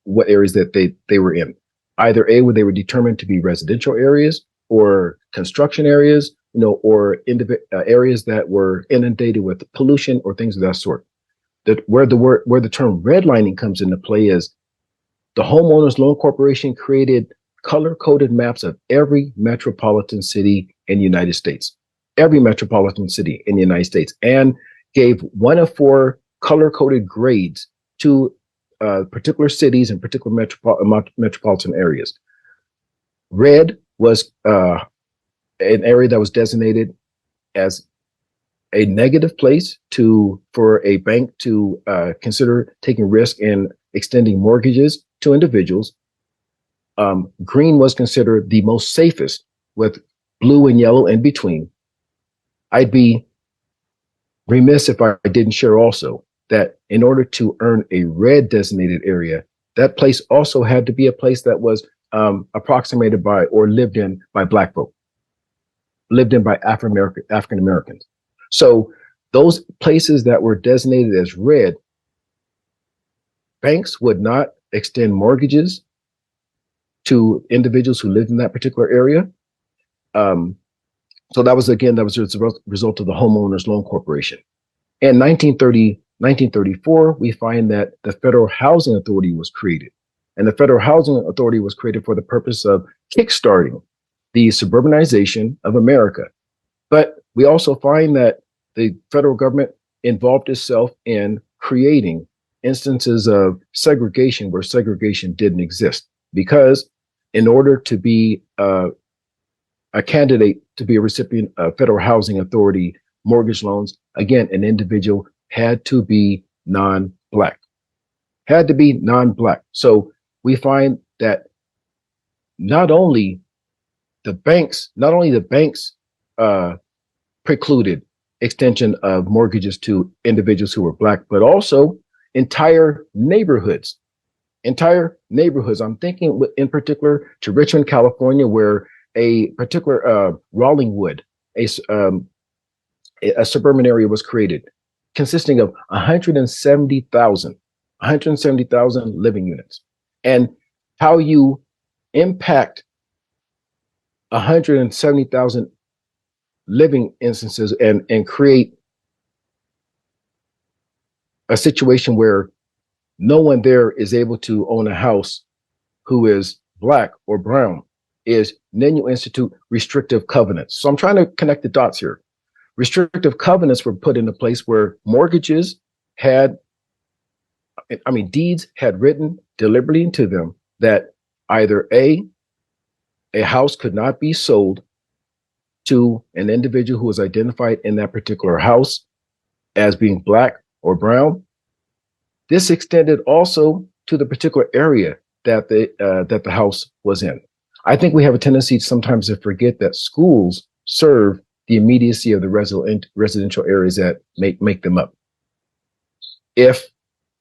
what areas that they were in. Either A, where they were determined to be residential areas or construction areas, or areas that were inundated with pollution or things of that sort. Where the term redlining comes into play is the Homeowners Loan Corporation created color-coded maps of every metropolitan city in the United States, and gave 1 of 4 color-coded grades to particular cities and particular metropolitan areas. Red was an area that was designated as a negative place for a bank to consider taking risk in extending mortgages to individuals. Green was considered the most safest, with blue and yellow in between. I'd be remiss if I didn't share also that in order to earn a red designated area, that place also had to be a place that was approximated by or lived in by Black folk, lived in by African Americans. So those places that were designated as red, banks would not extend mortgages to individuals who lived in that particular area. So that was a result of the Homeowners Loan Corporation. In 1934, we find that the Federal Housing Authority was created. And the Federal Housing Authority was created for the purpose of kickstarting the suburbanization of America. But we also find that the federal government involved itself in creating instances of segregation where segregation didn't exist. Because in order to be a candidate to be a recipient of federal housing authority mortgage loans, again, an individual had to be non-Black, had to be non-Black. So we find that not only the banks precluded extension of mortgages to individuals who were Black, but also entire neighborhoods. I'm thinking in particular to Richmond, California, where a particular Rawlingwood, a suburban area was created consisting of 170,000 living units. And how you impact 170,000 living instances and create a situation where no one there is able to own a house who is Black or brown is then you institute restrictive covenants. So I'm trying to connect the dots here. Restrictive covenants were put into place where mortgages deeds had written deliberately into them that either a house could not be sold to an individual who was identified in that particular house as being Black or brown. This extended also to the particular area that the house was in. I think we have a tendency sometimes to forget that schools serve the immediacy of the residential areas that make them up. If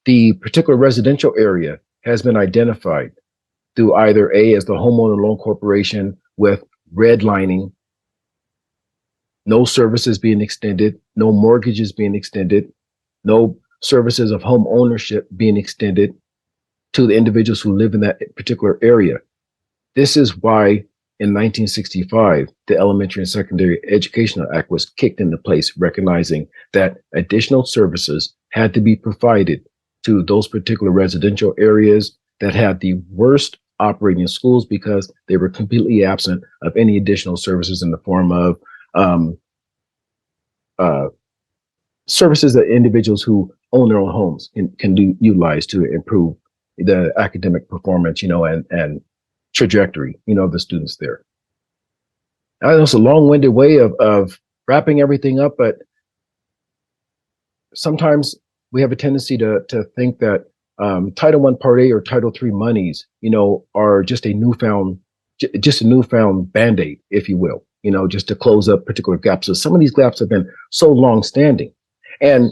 the particular residential area has been identified through either A, as the homeowner loan corporation with redlining, no services being extended, no mortgages being extended, no services of home ownership being extended to the individuals who live in that particular area. This is why in 1965, the Elementary and Secondary Educational Act was kicked into place, recognizing that additional services had to be provided to those particular residential areas that had the worst operating schools because they were completely absent of any additional services in the form of services that individuals who own their own homes can utilize to improve the academic performance, and trajectory, of the students there. I know it's a long-winded way of wrapping everything up, but sometimes we have a tendency to think that Title I Part A or Title III monies, are just a newfound Band-Aid, if you will, just to close up particular gaps. So some of these gaps have been so long-standing. And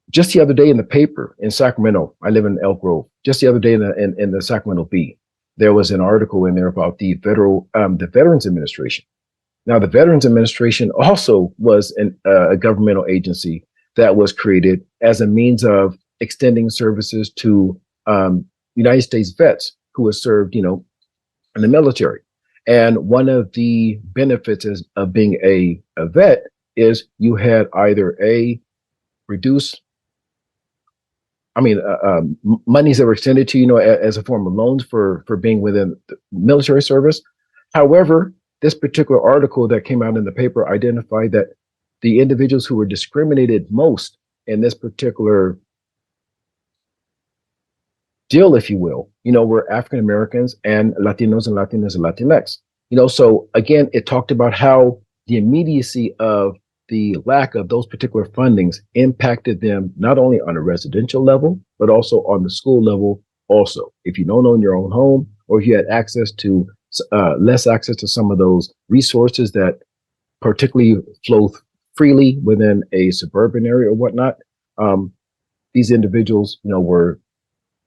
just the other day in the paper in Sacramento, I live in Elk Grove, just the other day in the Sacramento Bee, there was an article in there about the Veterans Administration. Now, the Veterans Administration also was a governmental agency that was created as a means of extending services to United States vets who have served, in the military. And one of the benefits of being a vet is you had either monies that were extended to you, as a form of loans for being within the military service. However, this particular article that came out in the paper identified that the individuals who were discriminated most in this particular deal, if you will, were African Americans and Latinos and Latinas and Latinx. So again, it talked about how the immediacy of the lack of those particular fundings impacted them not only on a residential level, but also on the school level. Also, if you don't own your own home, or if you had access to less access to some of those resources that particularly flow freely within a suburban area or whatnot, these individuals, were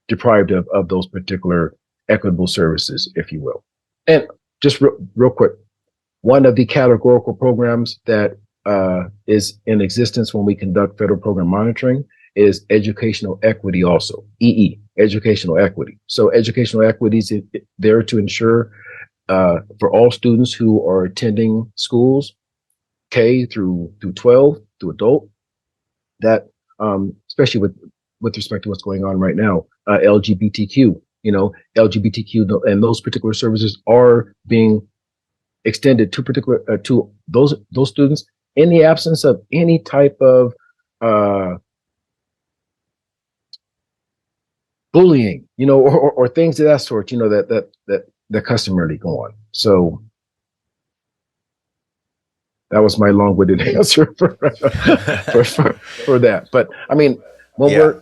deprived of those particular equitable services, if you will. And just real quick, one of the categorical programs that is in existence when we conduct federal program monitoring is educational equity also, EE, educational equity. So educational equity is there to ensure for all students who are attending schools, K through 12, through adult, that especially with respect to what's going on right now, LGBTQ, LGBTQ and those particular services are being extended to particular to those students in the absence of any type of bullying, or things of that sort, that customarily go on. So that was my long-winded answer for that. But I mean, when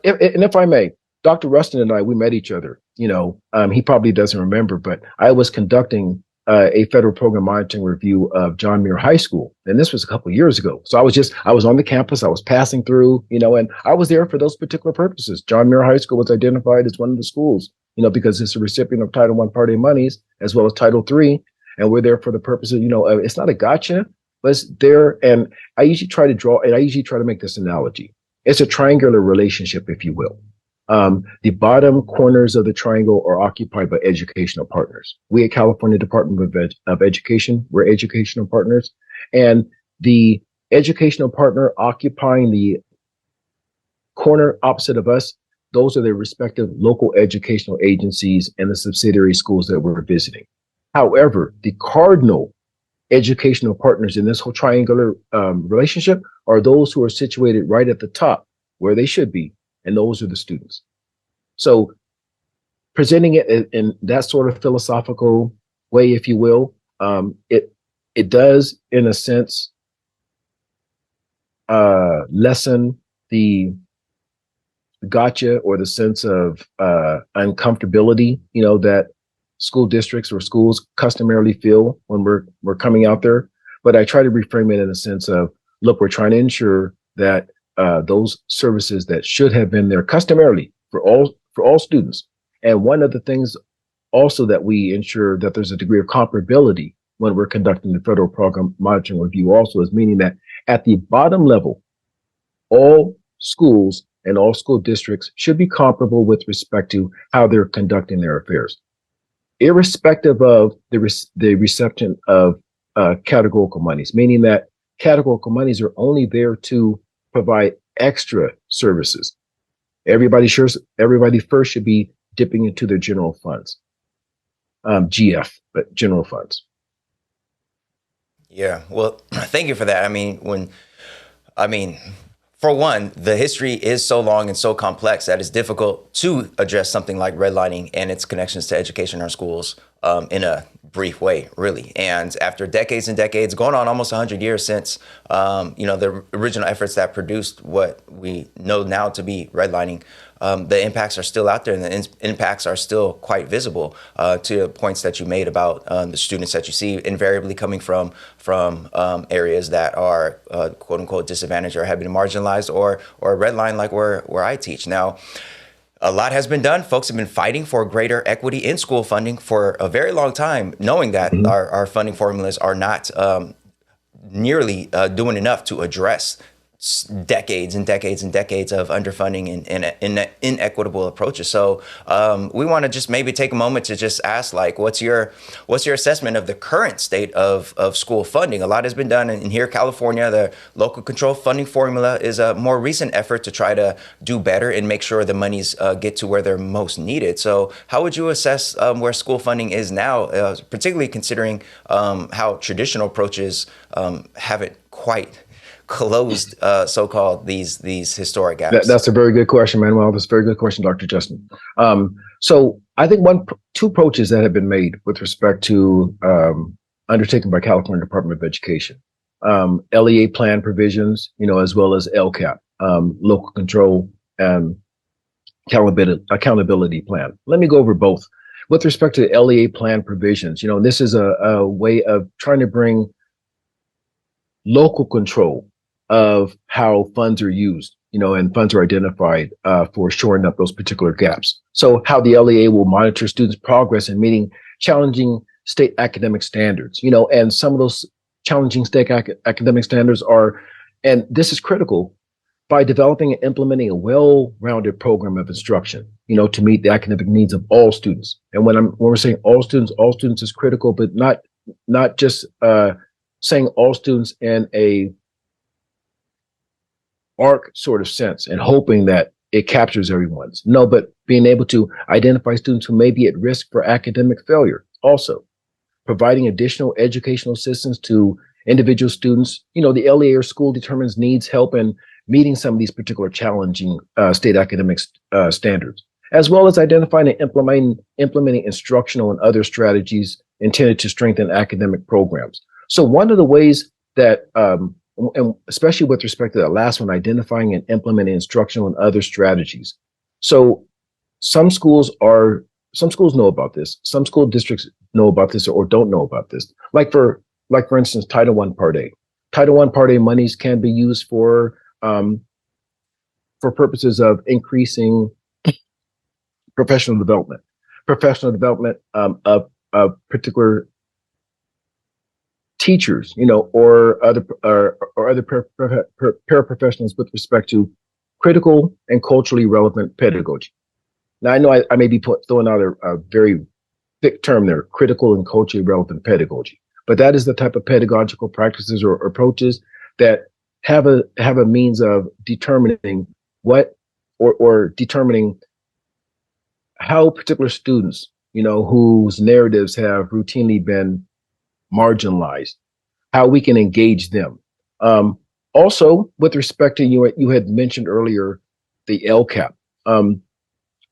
if I may, Dr. Rustin and I, we met each other. He probably doesn't remember, but I was conducting a federal program monitoring review of John Muir High School, and this was a couple of years ago. So I was on the campus, I was passing through, and I was there for those particular purposes. John Muir High School was identified as one of the schools, because it's a recipient of Title I Part A monies as well as Title III, and we're there for the purpose of, it's not a gotcha, but it's there. And I usually try to make this analogy. It's a triangular relationship, if you will. The bottom corners of the triangle are occupied by educational partners. We at California Department of Education, we're educational partners. And the educational partner occupying the corner opposite of us, those are their respective local educational agencies and the subsidiary schools that we're visiting. However, the cardinal educational partners in this whole triangular relationship are those who are situated right at the top where they should be, and those are the students. So presenting it in that sort of philosophical way, if you will, it does, in a sense, lessen the gotcha or the sense of uncomfortability, that school districts or schools customarily feel when we're coming out there. But I try to reframe it in a sense of, look, we're trying to ensure that those services that should have been there customarily for all students. And one of the things also that we ensure that there's a degree of comparability when we're conducting the federal program monitoring review also is meaning that at the bottom level, all schools and all school districts should be comparable with respect to how they're conducting their affairs, irrespective of the reception of categorical monies, meaning that categorical monies are only there to provide extra services. Everybody first should be dipping into their general funds, GF, but general funds. Yeah, well, thank you for that. For one, the history is so long and so complex that it's difficult to address something like redlining and its connections to education in our schools in a brief way, really. And after decades and decades, going on almost 100 years since, the original efforts that produced what we know now to be redlining, the impacts are still out there, and the impacts are still quite visible to the points that you made about the students that you see invariably coming from areas that are quote unquote disadvantaged or have been marginalized or redlined, like where I teach. Now, a lot has been done. Folks have been fighting for greater equity in school funding for a very long time, knowing that our funding formulas are not nearly doing enough to address decades and decades and decades of underfunding and inequitable approaches. So we want to just maybe take a moment to just ask, like, what's your assessment of the current state of school funding? A lot has been done in here, California. The local control funding formula is a more recent effort to try to do better and make sure the monies get to where they're most needed. So how would you assess where school funding is now, particularly considering how traditional approaches haven't quite closed so-called these historic gaps? That's a very good question, Manuel. That's a very good question, Dr. Justin. So I think two approaches that have been made with respect to undertaken by California Department of Education, LEA plan provisions, as well as LCAP, local control and accountability plan. Let me go over both. With respect to LEA plan provisions, this is a way of trying to bring local control of how funds are used, and funds are identified for shoring up those particular gaps. So how the LEA will monitor students' progress in meeting challenging state academic standards, and some of those challenging state academic standards are, and this is critical, by developing and implementing a well-rounded program of instruction, to meet the academic needs of all students. And when we're saying all students is critical, but not just saying all students in a arc sort of sense and hoping that it captures everyone's. No, but being able to identify students who may be at risk for academic failure also. providing additional educational assistance to individual students. The LEA or school determines needs help in meeting some of these particular challenging state academic standards, as well as identifying and implementing instructional and other strategies intended to strengthen academic programs. So one of the ways that, and especially with respect to that last one, identifying and implementing instructional and other strategies. So some schools know about this. Some school districts know about this or don't know about this. Like for instance, Title I Part A. Title I Part A monies can be used for purposes of increasing professional development of particular teachers, or other paraprofessionals with respect to critical and culturally relevant pedagogy. Now, I know I may be throwing out a very thick term there, critical and culturally relevant pedagogy, but that is the type of pedagogical practices or approaches that have a means of determining what or determining how particular students, whose narratives have routinely been marginalized, how we can engage them. Also, with respect to you had mentioned earlier the LCAP.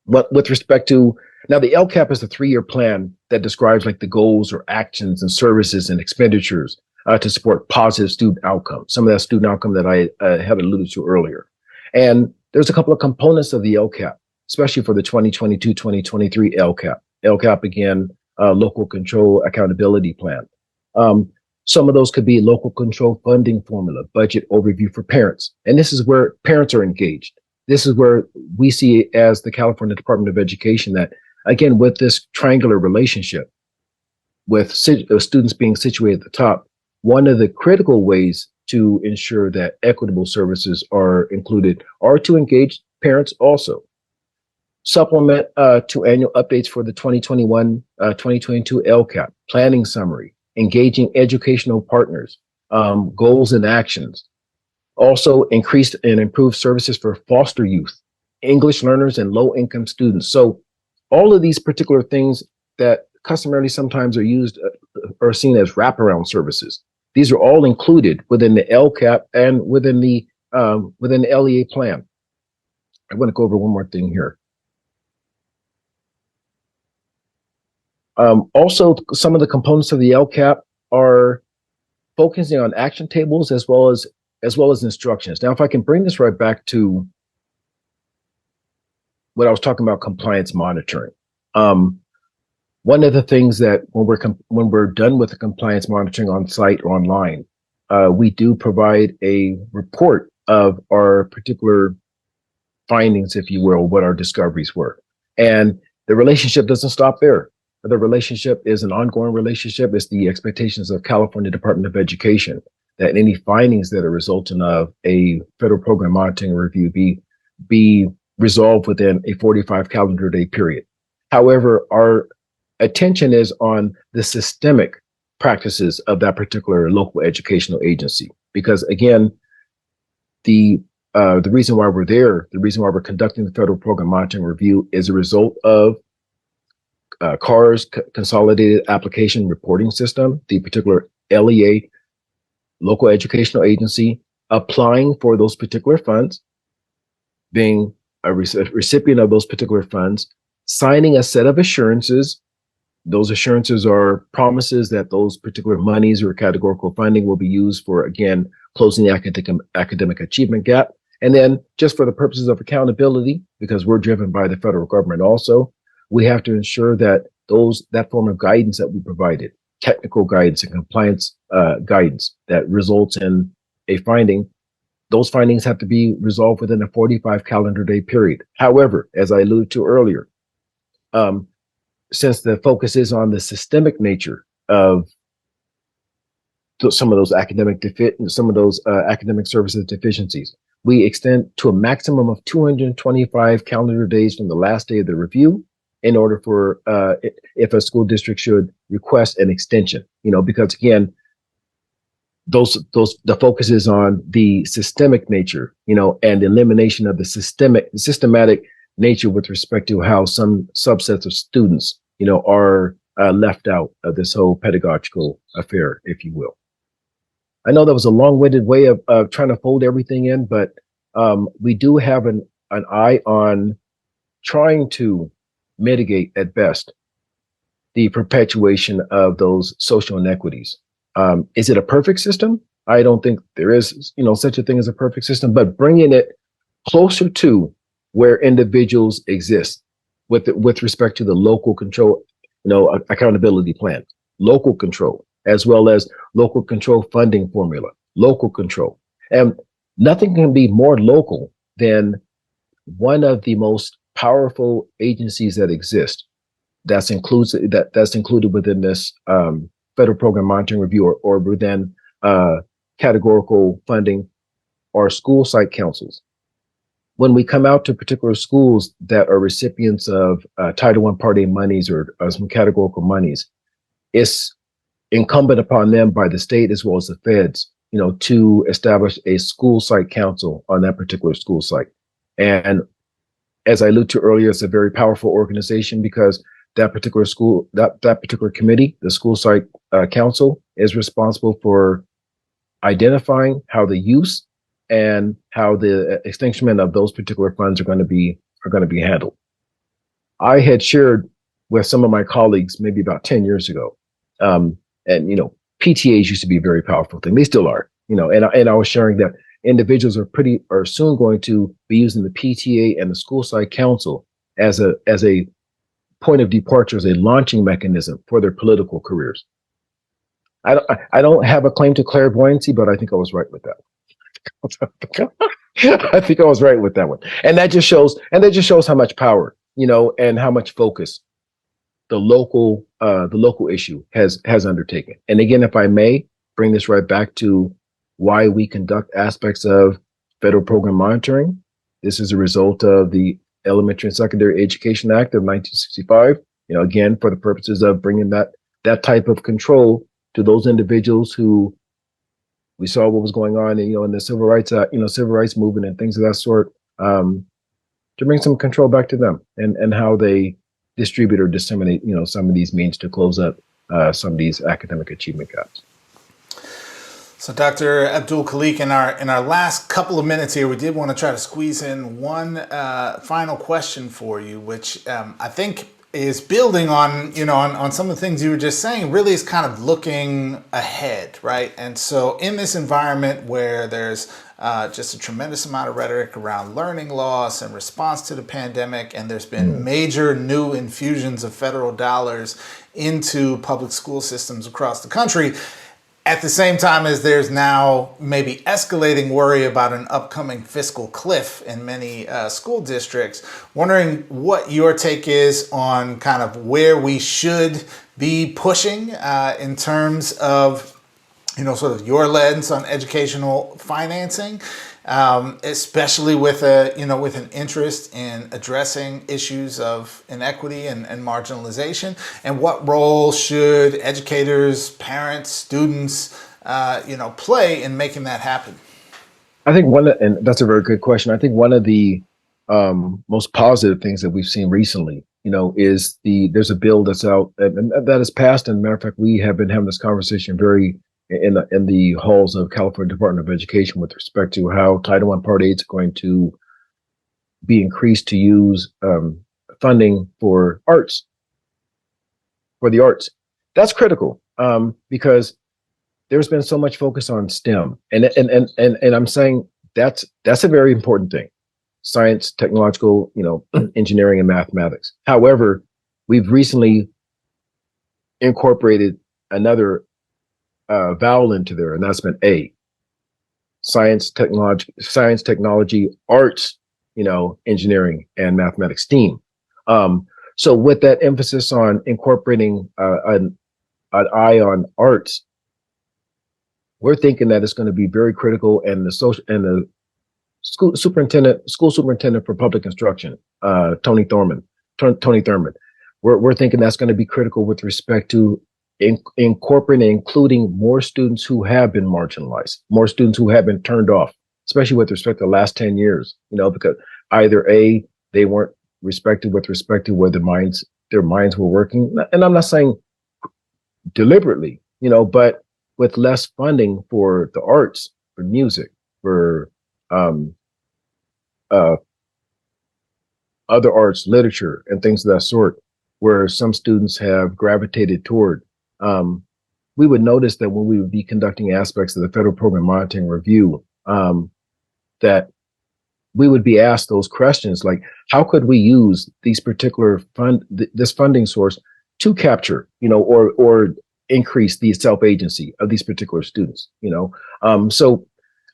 But with respect to now, the LCAP is a 3-year plan that describes like the goals or actions and services and expenditures to support positive student outcomes. Some of that student outcome that I had alluded to earlier. And there's a couple of components of the LCAP, especially for the 2022-2023 LCAP. LCAP, again, local control accountability plan. Some of those could be local control funding formula, budget overview for parents. And this is where parents are engaged. This is where we see as the California Department of Education that, again, with this triangular relationship with students being situated at the top, one of the critical ways to ensure that equitable services are included are to engage parents also. Supplement to annual updates for the 2021-2022 LCAP, planning summary, engaging educational partners, goals and actions. Also increased and improved services for foster youth, English learners, and low-income students. So all of these particular things that customarily sometimes are used are seen as wraparound services. These are all included within the LCAP and within the LEA plan. I want to go over one more thing here. Also, some of the components of the LCAP are focusing on action tables as well as instructions. Now, if I can bring this right back to what I was talking about, compliance monitoring. One of the things that when we're done with the compliance monitoring on site or online, we do provide a report of our particular findings, if you will, what our discoveries were. And the relationship doesn't stop there. The relationship is an ongoing relationship. It's the expectations of California Department of Education that any findings that are resulting of a federal program monitoring review be resolved within a 45 calendar day period. However, our attention is on the systemic practices of that particular local educational agency, because again, the reason why we're there, the reason why we're conducting the federal program monitoring review is a result of CAR's Consolidated Application Reporting System, the particular LEA, local educational agency, applying for those particular funds, being a recipient of those particular funds, signing a set of assurances. Those assurances are promises that those particular monies or categorical funding will be used for, again, closing the academic achievement gap. And then just for the purposes of accountability, because we're driven by the federal government also, we have to ensure that that form of guidance that we provided, technical guidance and compliance guidance that results in a finding, those findings have to be resolved within a 45 calendar day period. However, as I alluded to earlier, since the focus is on the systemic nature of some of those academic services deficiencies, we extend to a maximum of 225 calendar days from the last day of the review in order for if a school district should request an extension, because again, the focus is on the systemic nature, and elimination of the systematic nature with respect to how some subsets of students, are left out of this whole pedagogical affair, if you will. I know that was a long-winded way of trying to fold everything in, but we do have an eye on trying to mitigate at best the perpetuation of those social inequities. Is it a perfect system? I don't think there is, such a thing as a perfect system, but bringing it closer to where individuals exist with respect to the local control, accountability plan, local control, as well as local control funding formula, local control. And nothing can be more local than one of the most powerful agencies that exist that's included within this federal program monitoring review or within categorical funding or school site councils. When we come out to particular schools that are recipients of Title I Part A monies or some categorical monies, it's incumbent upon them by the state as well as the feds, to establish a school site council on that particular school site. And as I alluded to earlier, it's a very powerful organization because that particular school, that particular committee, the school site council, is responsible for identifying how the use and how the extinguishment of those particular funds are going to be handled. I had shared with some of my colleagues maybe about 10 years ago, and PTAs used to be a very powerful thing. They still are, and I was sharing that individuals are soon going to be using the PTA and the school site council as a point of departure, as a launching mechanism for their political careers. I don't have a claim to clairvoyancy, but I think I was right with that. I think I was right with that one. And that just shows how much power, and how much focus the local issue has undertaken. And again, if I may bring this right back to why we conduct aspects of federal program monitoring. This is a result of the Elementary and Secondary Education Act of 1965, again, for the purposes of bringing that type of control to those individuals who we saw what was going on, in the civil rights movement and things of that sort, to bring some control back to them and how they distribute or disseminate, some of these means to close up some of these academic achievement gaps. So, Dr. Abdul-Khaliq, in our last couple of minutes here, we did want to try to squeeze in one final question for you, which I think is building on some of the things you were just saying. Really is kind of looking ahead, right? And so, in this environment where there's just a tremendous amount of rhetoric around learning loss and response to the pandemic, and there's been major new infusions of federal dollars into public school systems across the country. At the same time as there's now maybe escalating worry about an upcoming fiscal cliff in many school districts, wondering what your take is on kind of where we should be pushing in terms of, sort of your lens on educational financing, especially with an interest in addressing issues of inequity and marginalization, and what role should educators, parents, students, play in making that happen? I think and that's a very good question. I think one of the most positive things that we've seen recently, is there's a bill that's out and that has passed. And matter of fact, we have been having this conversation in the halls of California Department of Education with respect to how Title I Part 8 is going to be increased to use funding for the arts. That's critical because there's been so much focus on STEM, and I'm saying that's a very important thing: science, technological, engineering, and mathematics. However, we've recently incorporated another vowel into there, and that's been A. Science, technology, arts, engineering, and mathematics, STEAM. So with that emphasis on incorporating an eye on arts, we're thinking that it's going to be very critical. And the school superintendent for public instruction, Tony Thurmond, we're thinking that's going to be critical with respect to incorporating and including more students who have been marginalized, more students who have been turned off, especially with respect to the last 10 years, because either A, they weren't respected with respect to where their minds were working. And I'm not saying deliberately, but with less funding for the arts, for music, for um, uh, other arts, literature, and things of that sort, where some students have gravitated toward. Um, we would notice that when we would be conducting aspects of the federal program monitoring review, that we would be asked those questions like, how could we use these particular this funding source to capture, or increase the self-agency of these particular students, So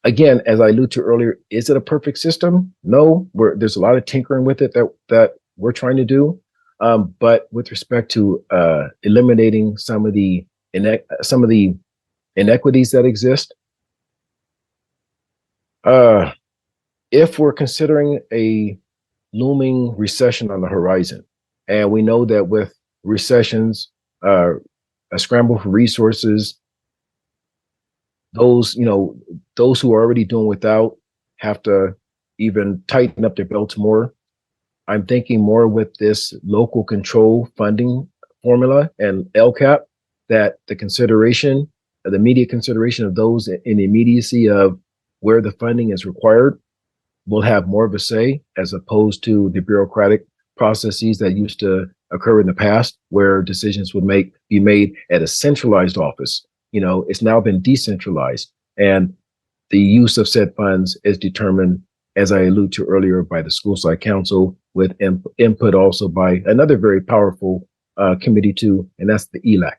again, as I alluded to earlier, is it a perfect system? No, there's a lot of tinkering with it that we're trying to do. But with respect to eliminating some of the inequities that exist, if we're considering a looming recession on the horizon, and we know that with recessions, a scramble for resources, those who are already doing without have to even tighten up their belts more. I'm thinking more with this local control funding formula and LCAP, that the immediate consideration of those in the immediacy of where the funding is required will have more of a say, as opposed to the bureaucratic processes that used to occur in the past, where decisions would be made at a centralized office. It's now been decentralized, and the use of said funds is determined, as I alluded to earlier, by the school site council, with input also by another very powerful committee too, and that's the ELAC,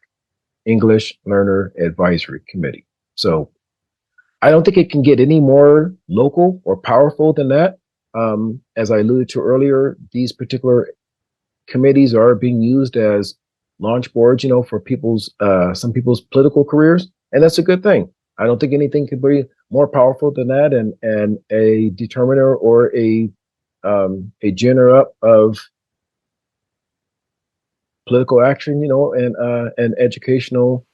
English Learner Advisory Committee. So I don't think it can get any more local or powerful than that. As I alluded to earlier, these particular committees are being used as launch boards, for some people's political careers, and that's a good thing. I don't think anything could be more powerful than that, and a determiner or a gener up of political action, and educational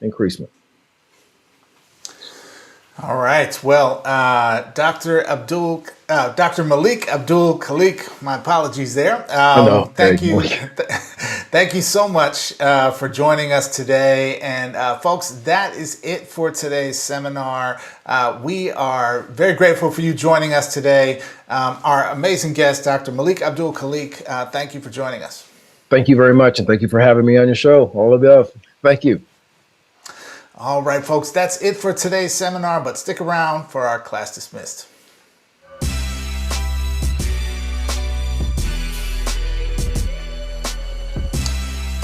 increasement. All right. Well, Dr. Malik Abdul-Khaliq, my apologies there. Thank you. Thank you so much for joining us today. And folks, that is it for today's seminar. We are very grateful for you joining us today. Our amazing guest, Dr. Malik Abdul-Khaliq, thank you for joining us. Thank you very much. And thank you for having me on your show. All of you. Thank you. All right, folks, that's it for today's seminar, but stick around for our class dismissed.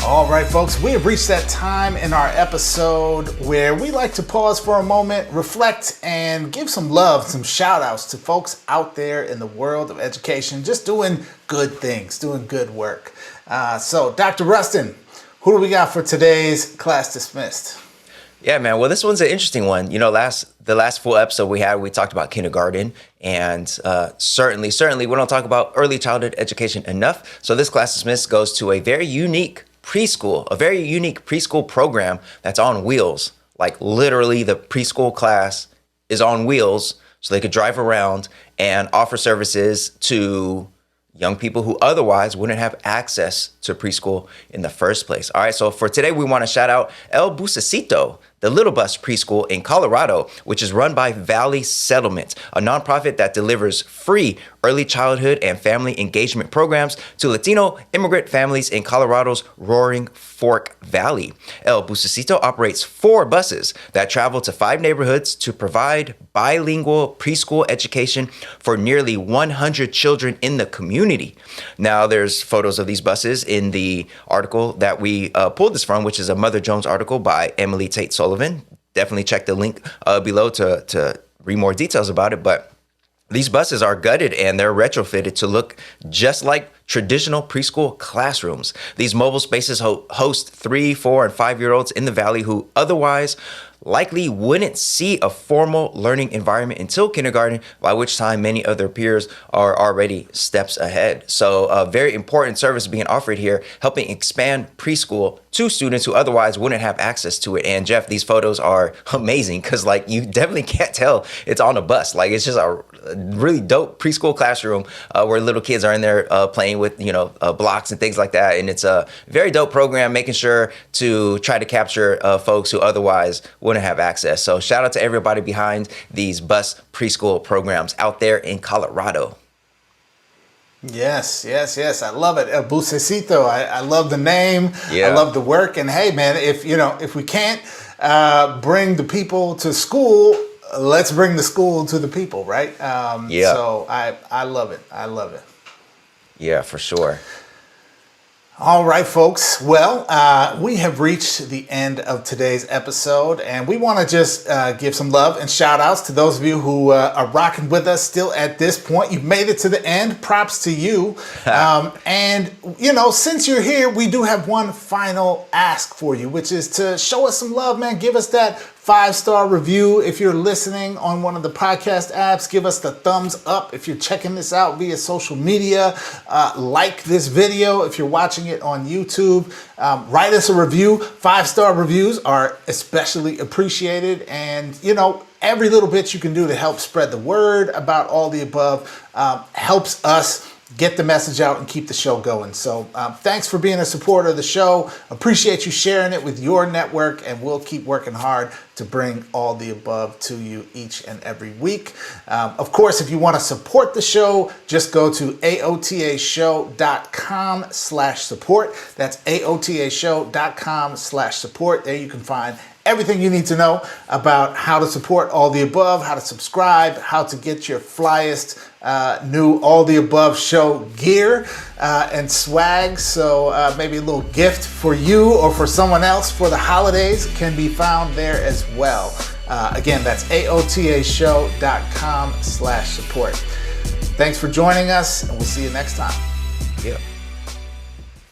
All right, folks, we have reached that time in our episode where we like to pause for a moment, reflect, and give some love, some shout outs to folks out there in the world of education, just doing good things, doing good work. So, Dr. Rustin, who do we got for today's class dismissed? Yeah, man. Well, this one's an interesting one. The last full episode we talked about kindergarten, and certainly we don't talk about early childhood education enough. So this class dismissed goes to a very unique preschool program that's on wheels. Like literally the preschool class is on wheels, so they could drive around and offer services to young people who otherwise wouldn't have access to preschool in the first place. All right, so for today, we want to shout out El Busesito, the Little Bus Preschool in Colorado, which is run by Valley Settlement, a nonprofit that delivers free early childhood and family engagement programs to Latino immigrant families in Colorado's Roaring Fork Valley. El Busesito operates 4 buses that travel to 5 neighborhoods to provide bilingual preschool education for nearly 100 children in the community. Now, there's photos of these buses in the article that we pulled this from, which is a Mother Jones article by Emily Tate Sullivan. Definitely check the link below to read more details about it. But these buses are gutted and they're retrofitted to look just like traditional preschool classrooms. These mobile spaces host 3, 4, and 5-year-olds in the valley who otherwise likely wouldn't see a formal learning environment until kindergarten, by which time many of their peers are already steps ahead. So a very important service being offered here, helping expand preschool to students who otherwise wouldn't have access to it. And Jeff, these photos are amazing because like you definitely can't tell it's on a bus. Like it's just a really dope preschool classroom where little kids are in there playing with, blocks and things like that. And it's a very dope program, making sure to try to capture folks who otherwise wouldn't have access. So shout out to everybody behind these bus preschool programs out there in Colorado. Yes. I love it. Busesito. I love the name. Yeah. I love the work. And hey, man, if we can't bring the people to school, let's bring the school to the people, right? So I love it. I love it. Yeah, for sure. All right, folks. Well, we have reached the end of today's episode, and we want to just give some love and shout outs to those of you who are rocking with us still at this point. You've made it to the end. Props to you. And, since you're here, we do have one final ask for you, which is to show us some love, man. Give us that 5-star review. If you're listening on one of the podcast apps, give us the thumbs up. If you're checking this out via social media, like this video. If you're watching it on YouTube, write us a review. 5-star reviews are especially appreciated. And, every little bit you can do to help spread the word about all the above helps us get the message out and keep the show going. So thanks for being a supporter of the show. Appreciate you sharing it with your network, and we'll keep working hard to bring all the above to you each and every week. Of course, if you want to support the show, just go to aotashow.com/support. That's aotashow.com/support. There you can find everything you need to know about how to support All the Above, how to subscribe, how to get your flyest new All the Above show gear and swag. So maybe a little gift for you or for someone else for the holidays can be found there as well. Again, that's aotashow.com/support. Thanks for joining us, and we'll see you next time. Yeah.